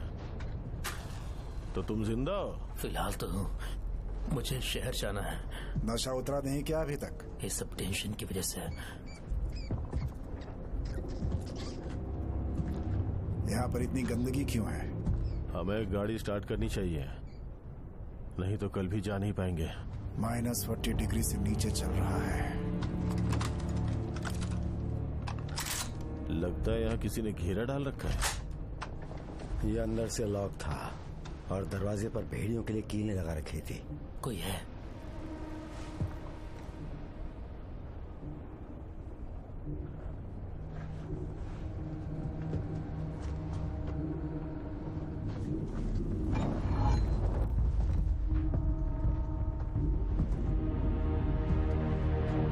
तो तुम जिंदा हो? फिलहाल तो मुझे शहर जाना है। नशा उतरा नहीं क्या अभी तक? ये सब टेंशन की वजह से। यहाँ पर इतनी गंदगी क्यों है? हमें गाड़ी स्टार्ट करनी चाहिए, नहीं तो कल भी जा नहीं पाएंगे। -40 डिग्री से नीचे चल रहा है। लगता है यहाँ किसी ने घेरा डाल रखा है। ये अंदर से लॉक था और दरवाजे पर भेड़ियों के लिए कीलें लगा रखी थी। कोई है?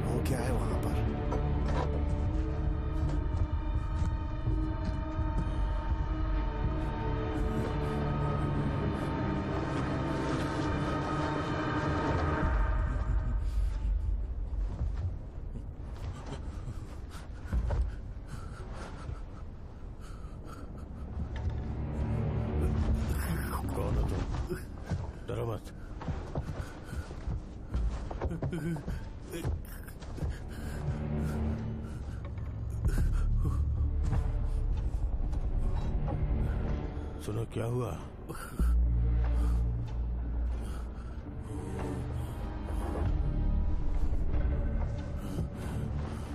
वो क्या है वहां पर? सुनो क्या हुआ?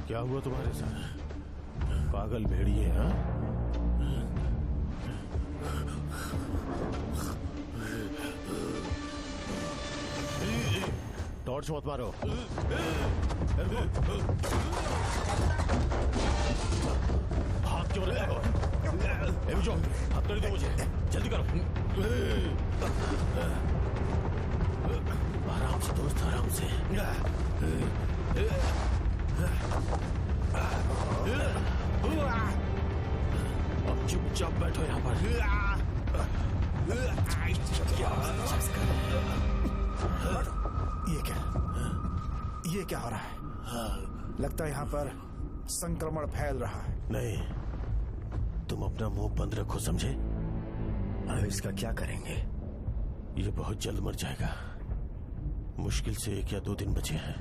क्या हुआ तुम्हारे साथ? पागल भेड़िए, हाँ? टॉर्च मत मारो। हाथ क्यों रखे हो? जो हाथ कर दो मुझे, जल्दी करो। आराम से दोस्त, आराम से। अब चुपचाप बैठो यहाँ पर। ये क्या हो रहा है? लगता है यहाँ पर संक्रमण फैल रहा है। नहीं, तुम अपना मुंह बंद रखो, समझे? अब इसका क्या करेंगे? ये बहुत जल्द मर जाएगा। मुश्किल से 1 या 2 दिन बचे हैं।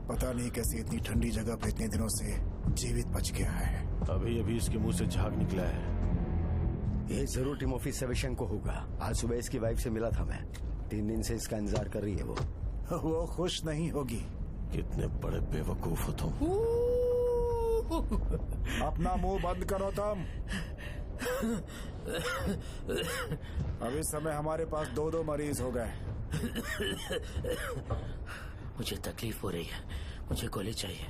पता नहीं कैसे इतनी ठंडी जगह पर इतने दिनों से जीवित बच गया है। अभी अभी इसके मुंह से झाग निकला है। ये जरूर टिमोफी सेवेशेंको होगा। आज सुबह इसकी वाइफ से मिला था मैं। 3 दिन से इसका इंतजार कर रही है वो खुश नहीं होगी। कितने बड़े बेवकूफ हो तुम। अपना मुंह बंद करो तुम। अब इस समय हमारे पास 2 मरीज हो गए। मुझे तकलीफ हो रही है, मुझे गोली चाहिए।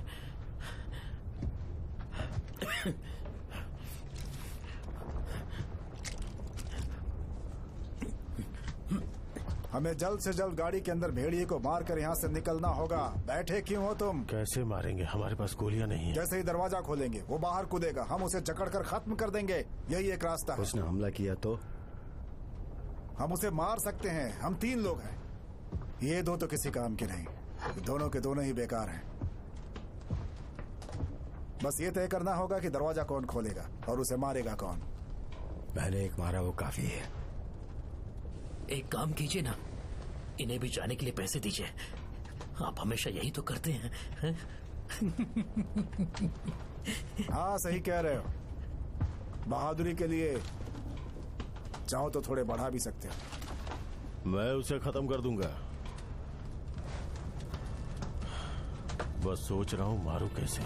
हमें जल्द से जल्द गाड़ी के अंदर भेड़िए को मारकर यहाँ से निकलना होगा। बैठे क्यों हो तुम? कैसे मारेंगे? हमारे पास गोलियां नहीं है। जैसे ही दरवाजा खोलेंगे वो बाहर कूदेगा, हम उसे जकड़कर खत्म कर देंगे। यही एक रास्ता है। उसने हमला किया तो हम उसे मार सकते हैं। हम 3 लोग हैं। ये 2 तो किसी काम के नहीं। दोनों के दोनों ही बेकार हैं। बस ये तय करना होगा कि दरवाजा कौन खोलेगा और उसे मारेगा कौन। मैंने एक मारा, वो काफी है। एक काम कीजिए ना, इन्हें भी जाने के लिए पैसे दीजिए। आप हमेशा यही तो करते हैं, हैं? हाँ, सही कह रहे हो। बहादुरी के लिए चाहो तो थोड़े बढ़ा भी सकते हो। मैं उसे खत्म कर दूंगा। बस सोच रहा हूं मारूं कैसे।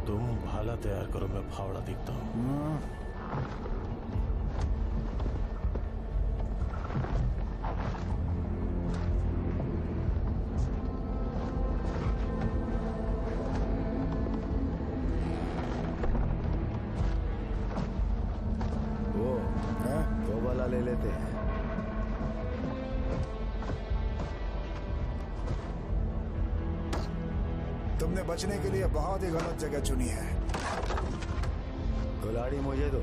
तुम भाला तैयार करो, मैं फावड़ा देखता हूं। वो वाला ले लेते हैं। तुमने बचने के लिए बहुत ही गलत जगह चुनी है। कुल्हाड़ी मुझे दो।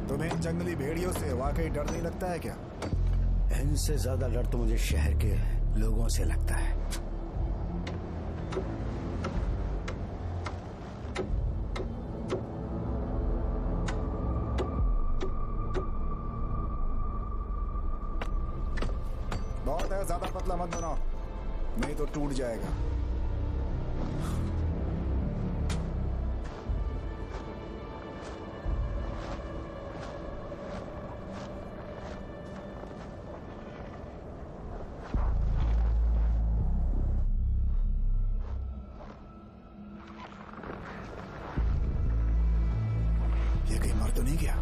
तुम्हें इन जंगली भेड़ियों से वाकई डर नहीं लगता है क्या? इनसे ज्यादा डर तो मुझे शहर के लोगों से लगता है। बहुत है, ज्यादा पतला मत बनाओ, नहीं तो टूट जाएगा। तो नहीं गया।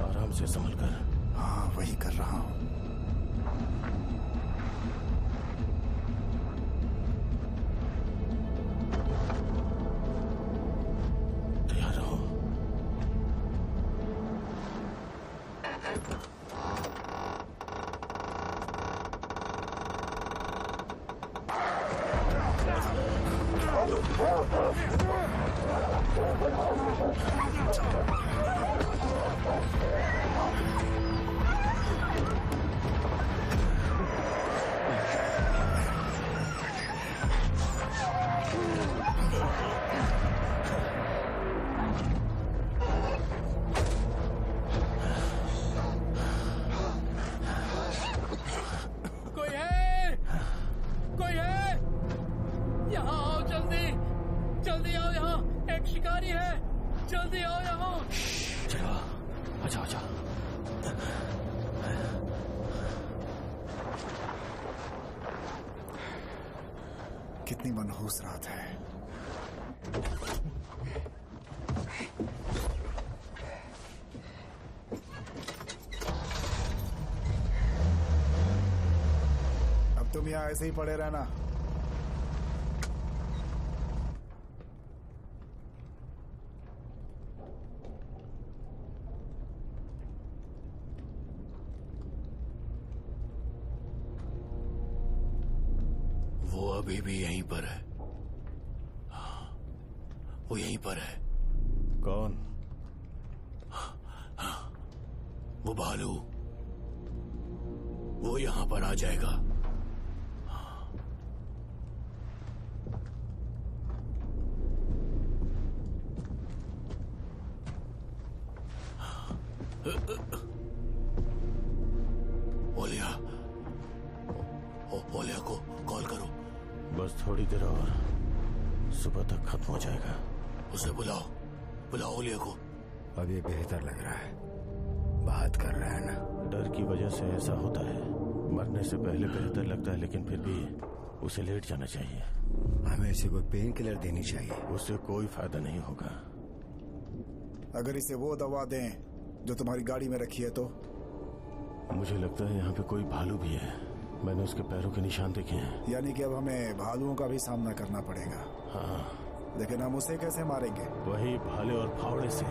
आराम से संभल कर। हाँ, वही कर रहा हूं। कितनी मनहूस रात है। अब तुम यहाँ ऐसे ही पड़े रहना। अभी भी यहीं पर है। वो यहीं पर है। कौन? वो भालू। वो यहां पर आ जाएगा। ओलिया को कॉल करो। बस थोड़ी देर और, सुबह तक खत्म हो जाएगा। उसे बुलाओ ओलिया को। अब ये बेहतर लग रहा है, बात कर रहा है ना। डर की वजह से ऐसा होता है। मरने से पहले बेहतर लगता है, लेकिन फिर भी उसे लेट जाना चाहिए। हमें इसे कोई पेन किलर देनी चाहिए। उससे कोई फायदा नहीं होगा। अगर इसे वो दवा दें जो तुम्हारी गाड़ी में रखी है तो? मुझे लगता है यहाँ पे कोई भालू भी है। मैंने उसके पैरों के निशान देखे हैं। यानी कि अब हमें भालुओं का भी सामना करना पड़ेगा। हाँ, लेकिन हम उसे कैसे मारेंगे? वही भाले और फावड़े से।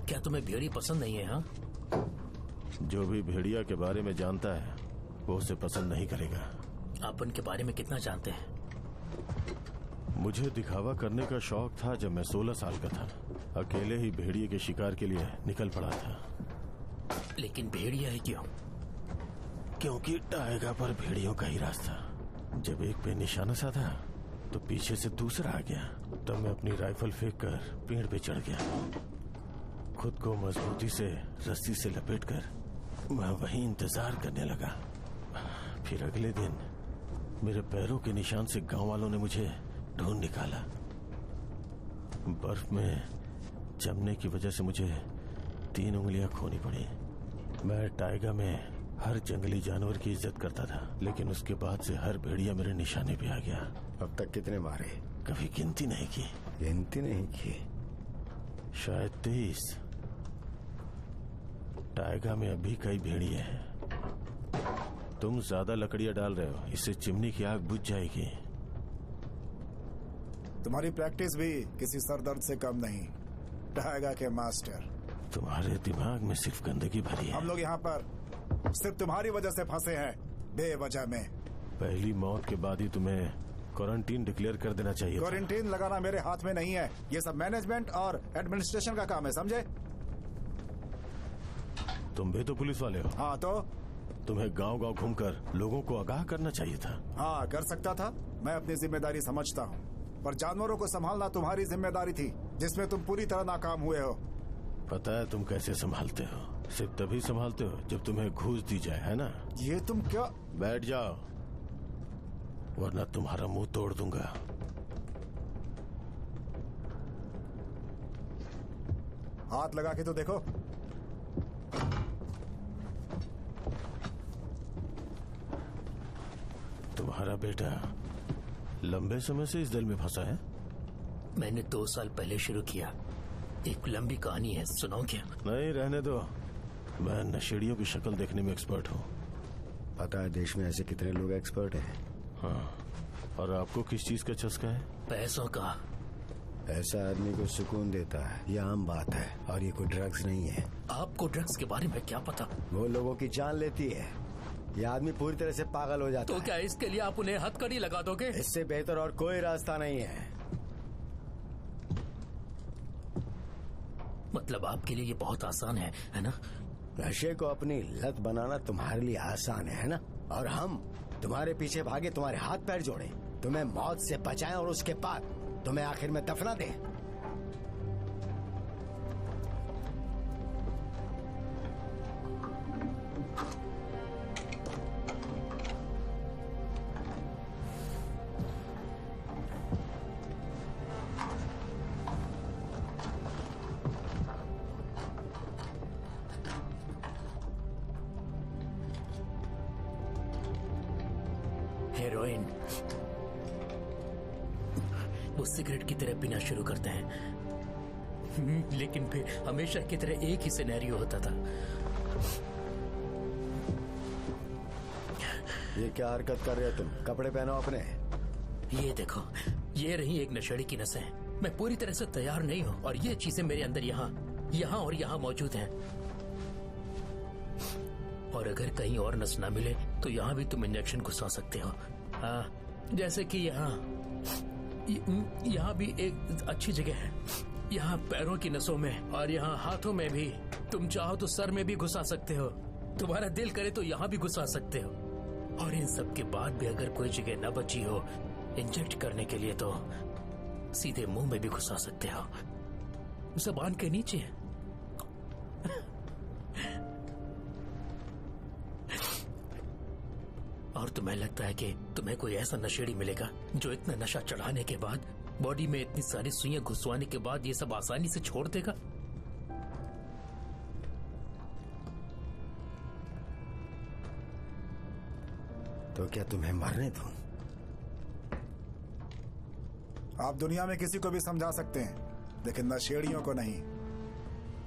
क्या तुम्हें भेड़ी पसंद नहीं है? हाँ, जो भी भेड़िया के बारे में जानता है वो उसे पसंद नहीं करेगा। आप उनके बारे में कितना जानते हैं? मुझे दिखावा करने का शौक था जब मैं 16 साल का था। अकेले ही भेड़िए के शिकार के लिए निकल पड़ा था। लेकिन भेड़िया है क्यों? क्योंकि टाइगर पर भेड़ियों का ही रास्ता। जब एक पे निशाना साधा तो पीछे से दूसरा आ गया। तब मैं अपनी राइफल फेंक कर पेड़ पे चढ़ गया। खुद को मजबूती से रस्सी से लपेटकर मैं वहीं इंतजार करने लगा। फिर अगले दिन मेरे पैरों के निशान से गांव वालों ने मुझे ढूंढ निकाला। बर्फ में जमने की वजह से मुझे 3 उंगलियां खोनी पड़ी। मैं टाइगर में हर जंगली जानवर की इज्जत करता था, लेकिन उसके बाद से हर भेड़िया मेरे निशाने पे आ गया। अब तक कितने मारे? कभी गिनती नहीं की। गिनती नहीं की? शायद 23। टाइगर में अभी कई भेड़िए हैं। तुम ज्यादा लकड़ियां डाल रहे हो, इससे चिमनी की आग बुझ जाएगी। तुम्हारी प्रैक्टिस भी किसी सरदर्द से कम नहीं, टाइगर के मास्टर। तुम्हारे दिमाग में सिर्फ गंदगी भरी है। हम लोग यहाँ पर सिर्फ तुम्हारी वजह से फंसे हैं, बेवजह में। पहली मौत के बाद ही तुम्हें क्वारंटीन डिक्लेयर कर देना चाहिए। क्वारंटीन लगाना मेरे हाथ में नहीं है। ये सब मैनेजमेंट और एडमिनिस्ट्रेशन का काम है, समझे? तुम भी तो पुलिस वाले हो। हाँ, तो तुम्हें गांव-गांव घूमकर लोगों को आगाह करना चाहिए था। हाँ, कर सकता था। मैं अपनी जिम्मेदारी समझता हूँ, पर जानवरों को संभालना तुम्हारी जिम्मेदारी थी, जिसमें तुम पूरी तरह नाकाम हुए हो। पता है तुम कैसे संभालते हो? सिर्फ तभी संभालते हो जब तुम्हें घूस दी जाए, है ना? ये तुम क्या? बैठ जाओ, वरना तुम्हारा मुंह तोड़ दूंगा। हाथ लगा के तो देखो। तुम्हारा बेटा लंबे समय से इस दल में फंसा है? मैंने 2 साल पहले शुरू किया। एक लंबी कहानी है, सुनाऊं क्या? नहीं, रहने दो। मैं नशेड़ियों की शक्ल देखने में एक्सपर्ट हूँ। पता है देश में ऐसे कितने लोग एक्सपर्ट हैं। हाँ, और आपको किस चीज का चस्का है? पैसों का। ऐसा आदमी को सुकून देता है, यह आम बात है, और ये कोई ड्रग्स नहीं है। आपको ड्रग्स के बारे में क्या पता? वो लोगों की जान लेती है, यह आदमी पूरी तरह से पागल हो जाता तो है। क्या इसके लिए आप उन्हें हथकड़ी लगा दोगे? इससे बेहतर और कोई रास्ता नहीं है। मतलब आपके लिए ये बहुत आसान है ना? नशे को अपनी लत बनाना तुम्हारे लिए आसान है ना? और हम तुम्हारे पीछे भागे, तुम्हारे हाथ पैर जोड़े, तुम्हें मौत से बचाएं और उसके बाद तुम्हें आखिर में दफना दें। हेरोइन वो सिगरेट की तरह पीना शुरू करते हैं, लेकिन फिर हमेशा की तरह एक ही सिनेरियो होता था। ये क्या हरकत कर रहे हो तुम? कपड़े पहनो अपने। ये देखो, ये रही एक नशेड़ी की नसें। मैं पूरी तरह से तैयार नहीं हूँ और ये चीजें मेरे अंदर यहाँ और यहाँ मौजूद हैं। और अगर कहीं और नस ना मिले तो यहाँ भी तुम इंजेक्शन घुसा सकते हो। हाँ, जैसे कि यहाँ भी एक अच्छी जगह है, यहाँ पैरों की नसों में और यहाँ हाथों में भी। तुम चाहो तो सर में भी घुसा सकते हो, तुम्हारा दिल करे तो यहाँ भी घुसा सकते हो। और इन सब के बाद भी अगर कोई जगह न बची हो इंजेक्ट करने के लिए तो सीधे मुंह में भी घुसा सकते हो, ज़बान के नीचे। और तुम्हें लगता है कि तुम्हें कोई ऐसा नशेड़ी मिलेगा जो इतना नशा चढ़ाने के बाद, बॉडी में इतनी सारी सुइयां घुसवाने के बाद ये सब आसानी से छोड़ देगा? तो क्या तुम्हें मरने दूं? आप दुनिया में किसी को भी समझा सकते हैं, लेकिन नशेड़ियों को नहीं।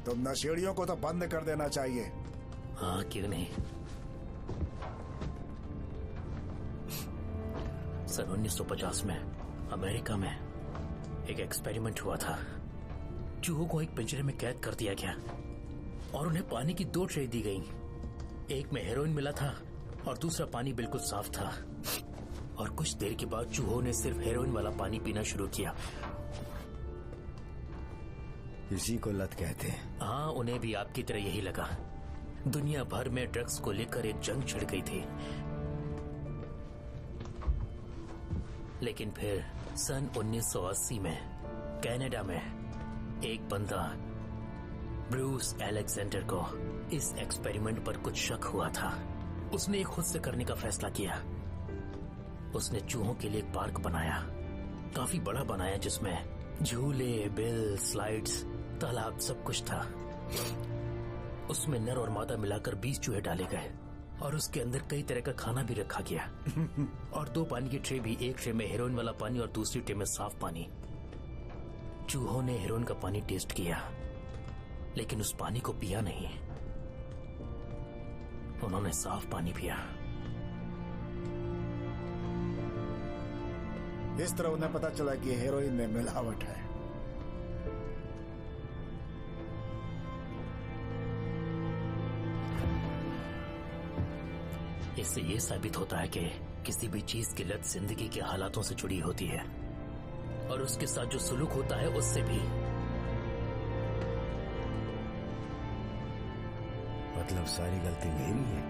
तो नशेड़ियों को तो बंद कर देना चाहिए। हाँ, क्यों नहीं। सन 1950 में अमेरिका में एक एक्सपेरिमेंट हुआ था। चूहों को एक पिंजरे में कैद कर दिया गया और उन्हें पानी की 2 ट्रे दी गई। एक में हेरोइन मिला था और दूसरा पानी बिल्कुल साफ था। और कुछ देर के बाद चूहों ने सिर्फ हेरोइन वाला पानी पीना शुरू किया। इसी को लत कहते हैं। हाँ, उन्हें भी आपकी तरह यही लगा। दुनिया भर में ड्रग्स को लेकर एक जंग छिड़ गई थी। लेकिन फिर सन 1980 में कनाडा में एक बंदा ब्रूस अलेक्जेंडर को इस एक्सपेरिमेंट पर कुछ शक हुआ था। उसने खुद से करने का फैसला किया। उसने चूहों के लिए एक पार्क बनाया, काफी बड़ा बनाया, जिसमें झूले, बिल, स्लाइड्स, तालाब, सब कुछ था। उसमें नर और मादा मिलाकर 20 चूहे डाले गए और उसके अंदर कई तरह का खाना भी रखा गया। और 2 पानी की ट्रे भी, एक ट्रे में हेरोइन वाला पानी और दूसरी ट्रे में साफ पानी। चूहों ने हेरोइन का पानी टेस्ट किया, लेकिन उस पानी को पिया नहीं। उन्होंने साफ पानी पिया। इस तरह उन्हें पता चला कि हेरोइन में मिलावट है। इससे ये साबित होता है कि किसी भी चीज की लत जिंदगी के हालातों से जुड़ी होती है और उसके साथ जो सुलूक होता है उससे भी। मतलब सारी गलती मेरी है?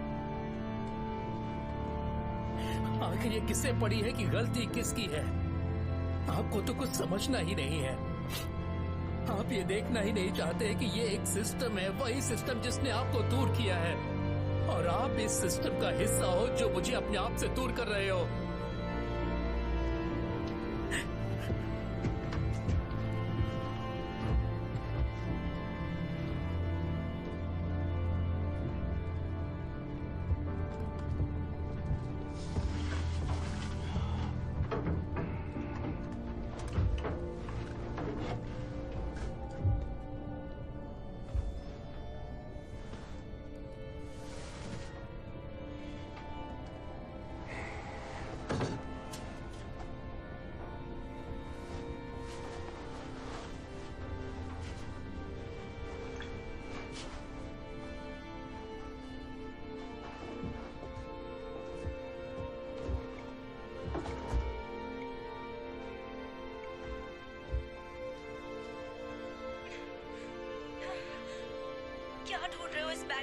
आखिर ये किससे पड़ी है कि गलती किसकी है? आपको तो कुछ समझना ही नहीं है। आप ये देखना ही नहीं चाहते कि ये एक सिस्टम है, वही सिस्टम जिसने आपको दूर किया है, और आप इस सिस्टम का हिस्सा हो जो मुझे अपने आप से दूर कर रहे हो।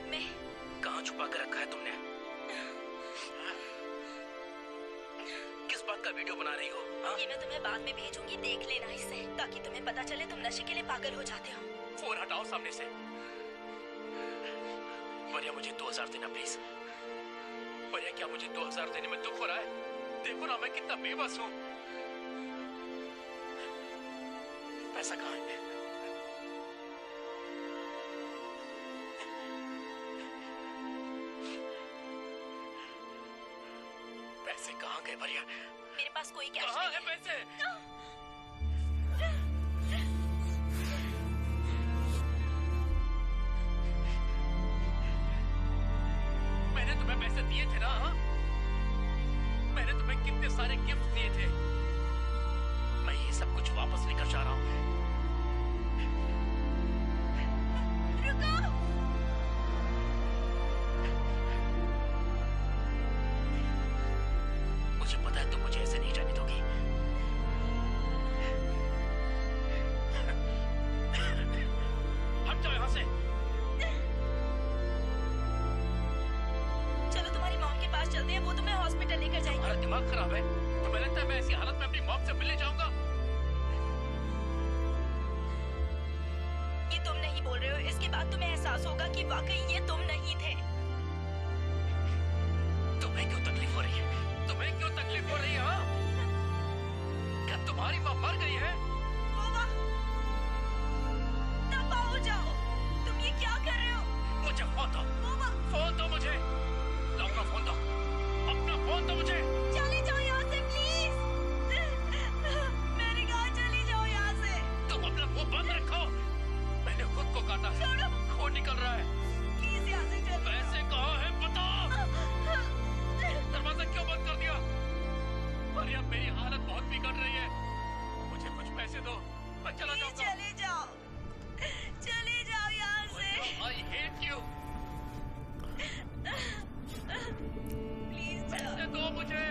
में। कहाँ छुपा कर रखा है तुमने? किस बात का वीडियो बना रही हो? ये मैं तुम्हें बाद में भेजूंगी, देख लेना इसे, ताकि तुम्हें पता चले तुम नशे के लिए पागल हो जाते हो। फोन हटाओ सामने से। वरिया मुझे 2000 देना प्लीज। वरिया क्या मुझे 2000 देने में दुख हो रहा है? देखो ना मैं कितना बेबस हूँ। पैसा कहाँ है? पैसे कहाँ गए वरिया? मेरे पास कोई कैश कहाँ नहीं है पैसे? मैंने तुम्हें पैसे दिए थे ना? मैंने तुम्हें कितने सारे गिफ्ट दिए थे। मैं ये सब कुछ वापस लेकर जा रहा हूँ। रुको! मुझे पता है तुम मुझे ऐसे नहीं जाने दोगी। हट जाओ यहाँ से। चलो तुम्हारी मॉम के पास चलते हैं, वो तुम्हें हॉस्पिटल लेकर जाएंगे। तुम्हारा दिमाग खराब है? तुम्हें लगता है मैं ऐसी हालत में अपनी मॉम से मिलने जाऊंगा? ये तुम नहीं बोल रहे हो, इसके बाद तुम्हें एहसास होगा कि वाकई ये तुम नहीं थे। तुम्हें क्यों तकलीफ हो रही है? तुम्हें क्यों तकलीफ हो रही है? हाँ? क्या तुम्हारी माँ मर गई है? दफा हो जाओ, तुम ये क्या कर रहे हो? मुझे फोन दो। फोन दो मुझे। लो अपना फोन दो। अपना फोन दो मुझे। चले जाओ यहाँ से प्लीज। मैंने कहा चले जाओ यहाँ से। तुम अपना मुंह बंद रखो। मैंने खुद को काटा है। छोड़ो। खून निकल रहा है। प्लीज यहाँ से चले। पैसे कहाँ हैं बताओ। दरवाजा क्यों बंद कर दिया? अरे अब मेरी हालत बहुत बिगड़ रही है। मुझे कुछ पैसे दो, मैं चला प्लीज जाऊंगा। चले जाओ, चले जाओ यहाँ से। I hate you. प्लीज पैसे दो मुझे।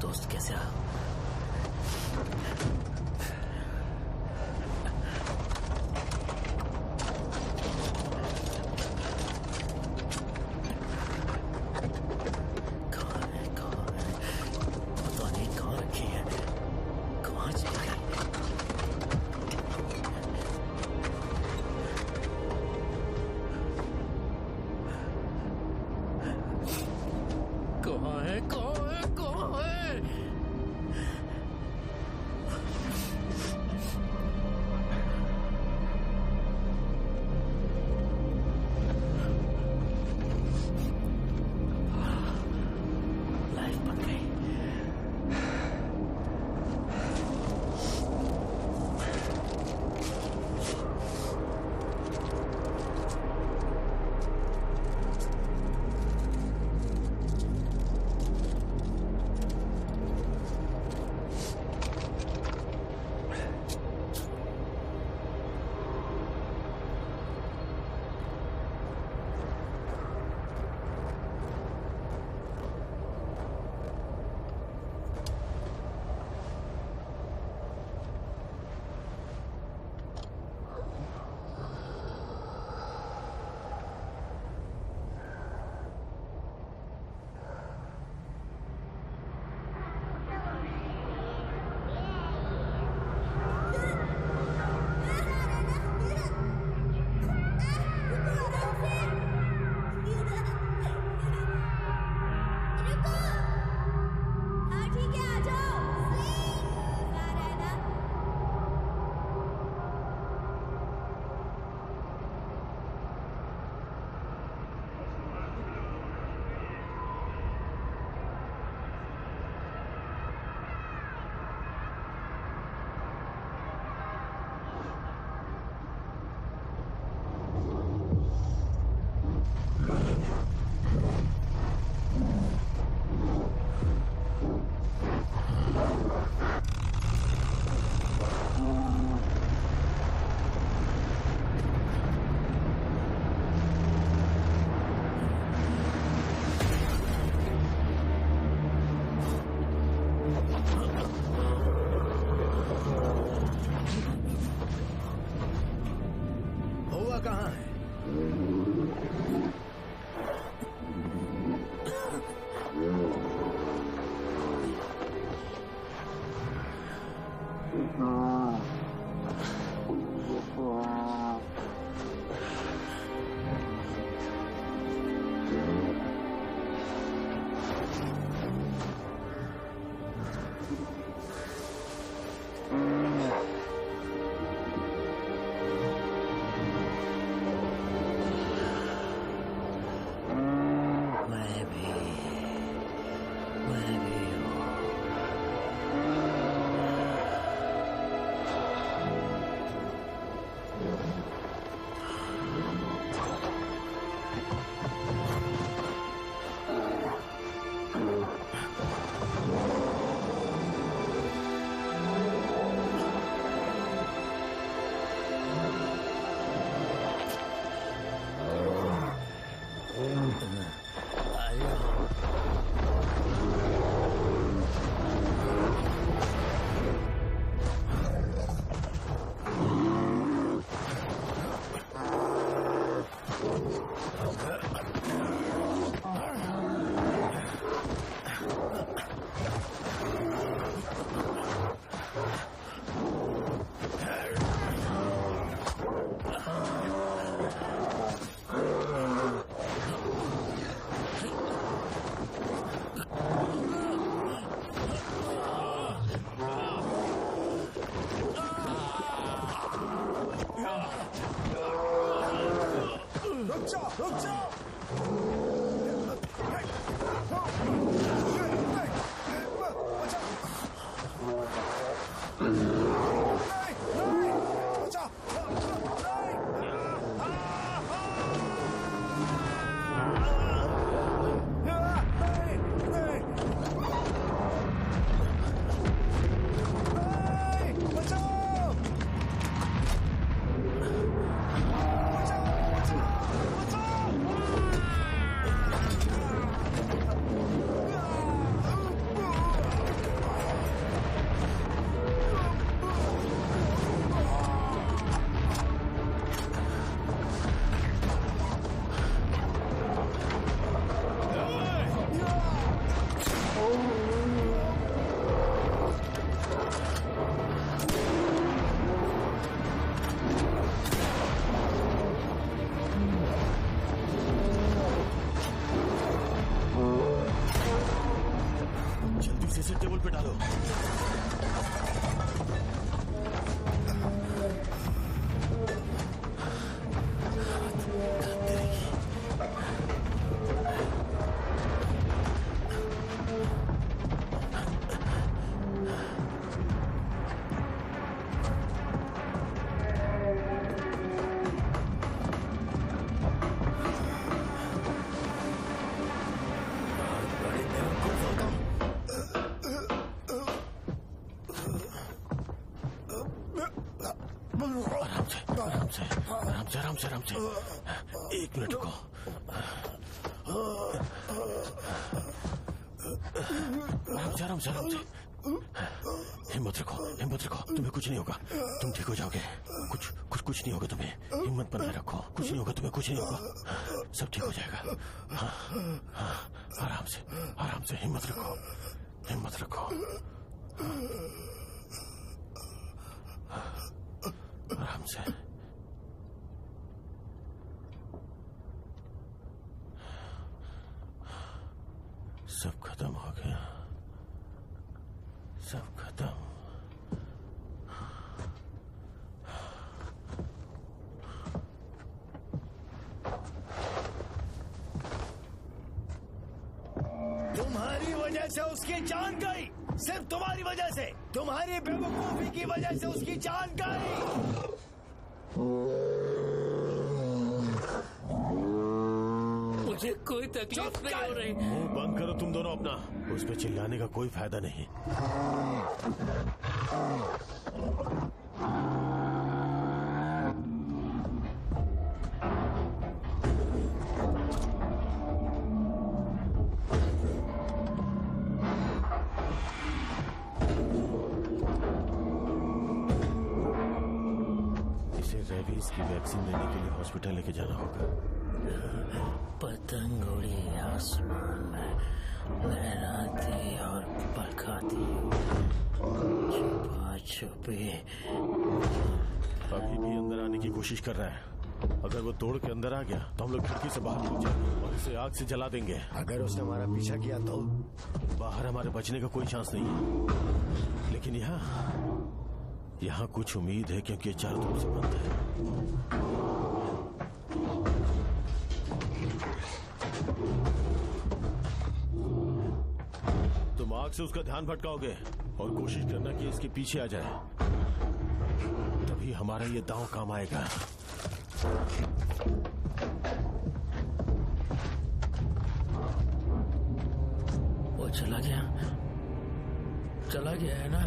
दोस्त कैसे हो? आराम से 1 मिनट रुको। आराम से हिम्मत रखो तुम्हें कुछ नहीं होगा, तुम ठीक हो जाओगे। कुछ नहीं होगा तुम्हें, हिम्मत बनाए रखो, कुछ नहीं होगा तुम्हें, कुछ नहीं होगा, सब ठीक हो जाएगा। हाँ, आराम से हिम्मत रखो। आराम से। सब खत्म हो गया, सब खत्म। तुम्हारी वजह से उसकी जान गई, सिर्फ तुम्हारी वजह से, तुम्हारी बेवकूफी की वजह से उसकी जान गई। मुझे कोई तकलीफ नहीं हो रही। मुंह बंद करो तुम दोनों अपना, उस पे चिल्लाने का कोई फायदा नहीं। इसे रेबीज की वैक्सीन देने के लिए हॉस्पिटल लेके जाना होगा। पतंग उड़ी आसमान में लहराती और पलकाती, छुपा छुपी। अभी भी अंदर आने की कोशिश कर रहा है। अगर वो तोड़ के अंदर आ गया तो हम लोग खिड़की से बाहर कूद जाएंगे और इसे आग से जला देंगे। अगर उसने हमारा पीछा किया तो बाहर हमारे बचने का कोई चांस नहीं है, लेकिन यहाँ कुछ उम्मीद है, क्योंकि ये चारों तरफ से बंद है। तुम आग से उसका ध्यान भटकाओगे और कोशिश करना कि इसके पीछे आ जाए, तभी हमारा ये दांव काम आएगा। वो चला गया है ना?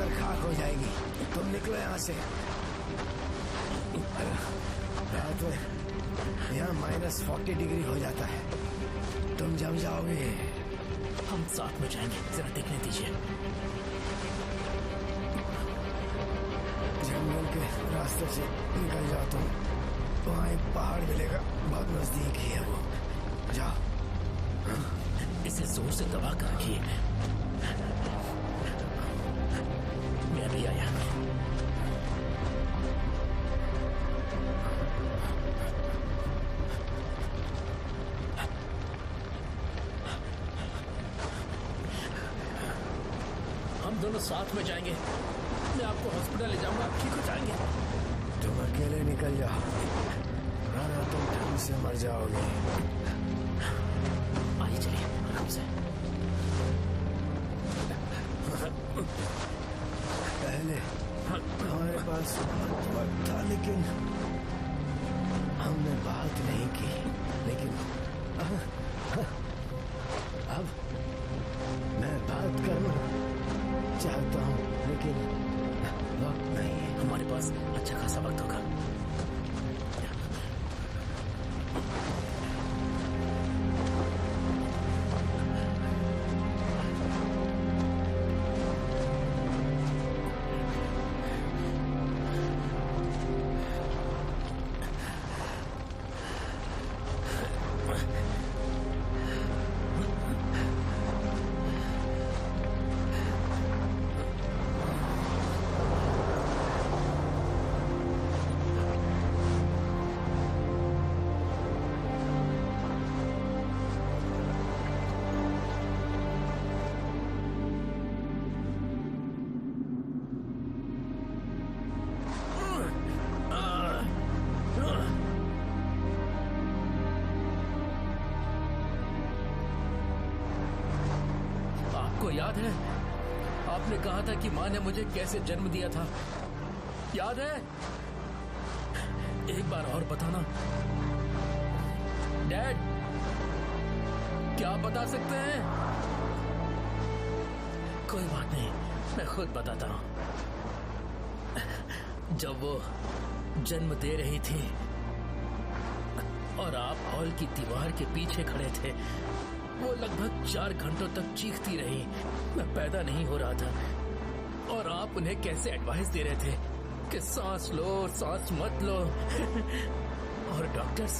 जलकर खाक हो जाएगी। तुम निकलो यहाँ से। रात में यहाँ -40 डिग्री हो जाता है। तुम जम जाओगे। हम साथ में जाएंगे, जरा देखने दीजिए। जंगल के रास्ते से निकल जाओ तुम, वहाँ एक पहाड़ मिलेगा, बहुत नजदीक ही है वो। जाओ। इसे जोर से दबा कर रखिए। मैं भी आया। हम दोनों साथ में जाएंगे। मैं आपको हॉस्पिटल ले जाऊंगा, आप ठीक हो जाएंगे। तुम अकेले निकल जाओ, वरना तुम ठंड से मर जाओगे। आइए चलिए आराम से। पहले हमारे पास वक्त था, लेकिन हमने बात नहीं की। लेकिन अब मैं बात करना चाहता हूँ, लेकिन वक्त नहीं है। हमारे पास अच्छा खासा वक्त होगा। आपको याद है आपने कहा था कि माँ ने मुझे कैसे जन्म दिया था? याद है? एक बार और बताना। डैड, क्या बता सकते हैं? कोई बात नहीं, मैं खुद बताता हूँ। जब वो जन्म दे रही थी और आप हॉल की दीवार के पीछे खड़े थे, वो लगभग 4 घंटों तक चीखती रही। मैं पैदा नहीं हो रहा था और आप उन्हें कैसे एडवाइस दे रहे थे कि सांस लो, सांस मत लो। और डॉक्टर्स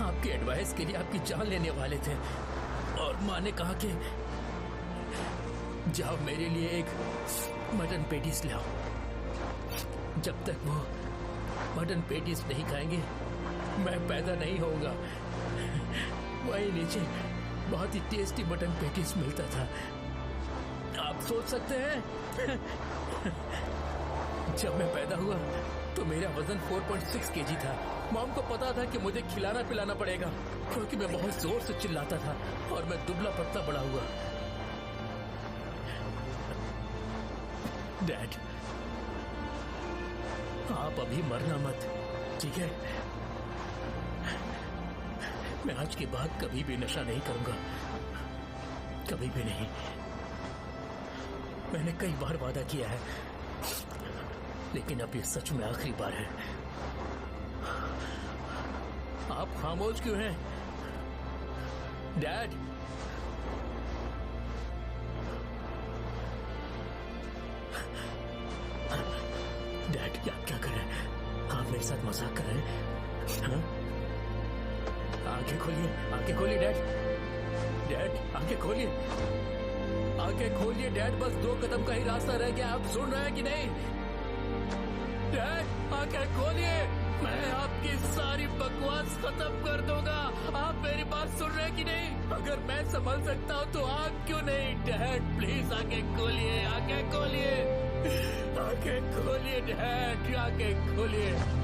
आपकी एडवाइस के लिए आपकी जान लेने वाले थे। और माँ ने कहा कि जाओ मेरे लिए एक मटन पेटीज ले आओ। जब तक वो मटन पेटीज नहीं खाएंगे मैं पैदा नहीं होऊंगा। वहीं नीचे बहुत ही टेस्टी मटन पेटीज मिलता था। आप सोच सकते हैं जब मैं पैदा हुआ तो मेरा वजन 4.6 केजी था। मॉम को पता था कि मुझे खिलाना पिलाना पड़ेगा क्योंकि मैं बहुत जोर से चिल्लाता था और मैं दुबला पतला बड़ा हुआ। डैड, आप अभी मरना मत, ठीक है? मैं आज के बाद कभी भी नशा नहीं करूंगा, कभी भी नहीं। मैंने कई बार वादा किया है, लेकिन अब ये सच में आखिरी बार है। आप खामोश क्यों हैं? डैड, डैड क्या कर रहे हैं? आप मेरे साथ मजाक कर रहे हैं? हाँ? आंखें खोलिए, आंखें खोलिए डैड। डैड, आंखें खोलिए, आंखें खोलिए डैड। बस 2 कदम का ही रास्ता रह गया। आप सुन रहे हैं कि नहीं? डैड, आंखें खोलिए। मैं आपकी सारी बकवास खत्म कर दूंगा। आप मेरी बात सुन रहे हैं कि नहीं? अगर मैं संभल सकता हूँ तो आप क्यों नहीं? डैड प्लीज आंखें खोलिए, आंखें खोलिए, आंखें खोलिए डैड, आंखें खोलिए।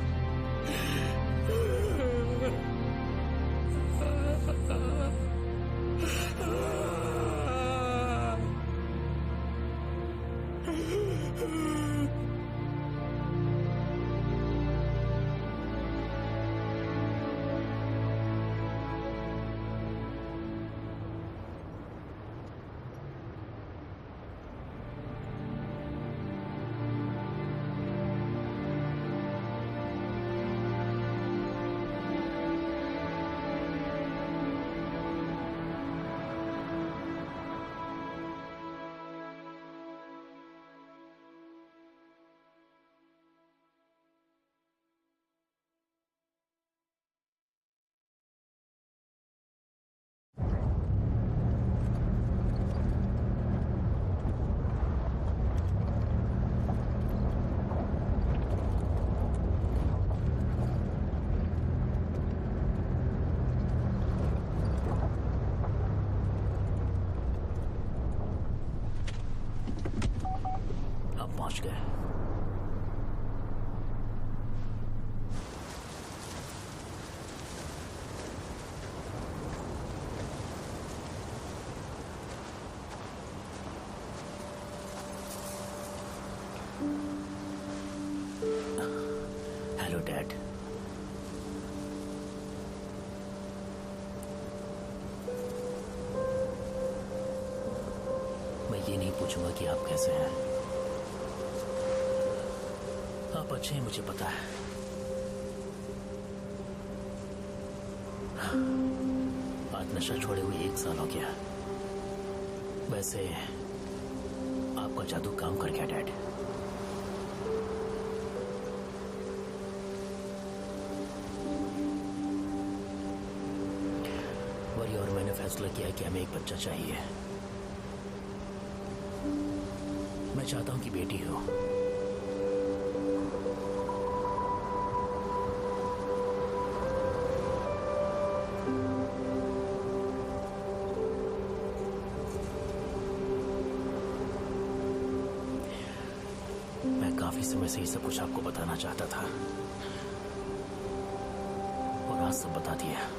पहुंच गए। Hello dad. मैं ये नहीं पूछूंगा कि आप कैसे हैं। आप अच्छे हैं, मुझे पता है। आज नशा छोड़े हुए 1 साल हो गया। वैसे आपका जादू काम कर गया डैड। वही, और मैंने फैसला किया कि हमें एक बच्चा चाहिए। मैं चाहता हूं कि बेटी हो। मैं काफी समय से ये सब कुछ आपको बताना चाहता था और आज सब बता दिया।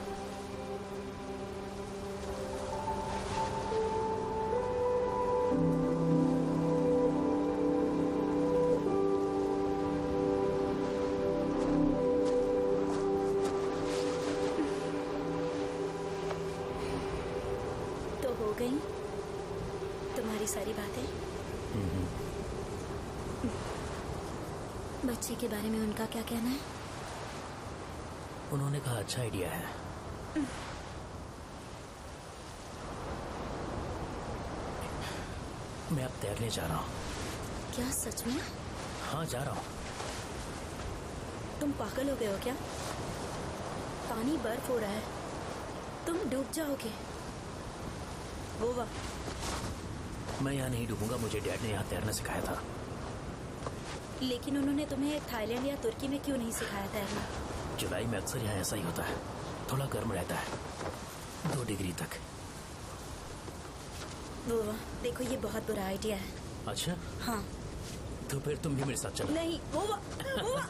तो हो गई तुम्हारी सारी बातें? बच्चे के बारे में उनका क्या कहना है? उन्होंने कहा अच्छा आइडिया है। मैं अब तैरने जा रहा हूँ। क्या सच में? हाँ, जा रहा हूँ। तुम पागल हो गए हो क्या? पानी बर्फ हो रहा है, तुम डूब जाओगे। वो वाह। मैं यहाँ नहीं डूबूंगा, मुझे डैड ने यहाँ तैरना सिखाया था। लेकिन उन्होंने तुम्हें थाईलैंड या तुर्की में क्यों नहीं सिखाया तैरना? जुलाई में अक्सर यहाँ ऐसा ही होता है, थोड़ा गर्म रहता है, 2 डिग्री तक। वो वाह, देखो ये बहुत बुरा आइडिया है। अच्छा, हाँ। तो फिर तुम भी मेरे साथ चलो। नहीं, वो वाह, वो वाह।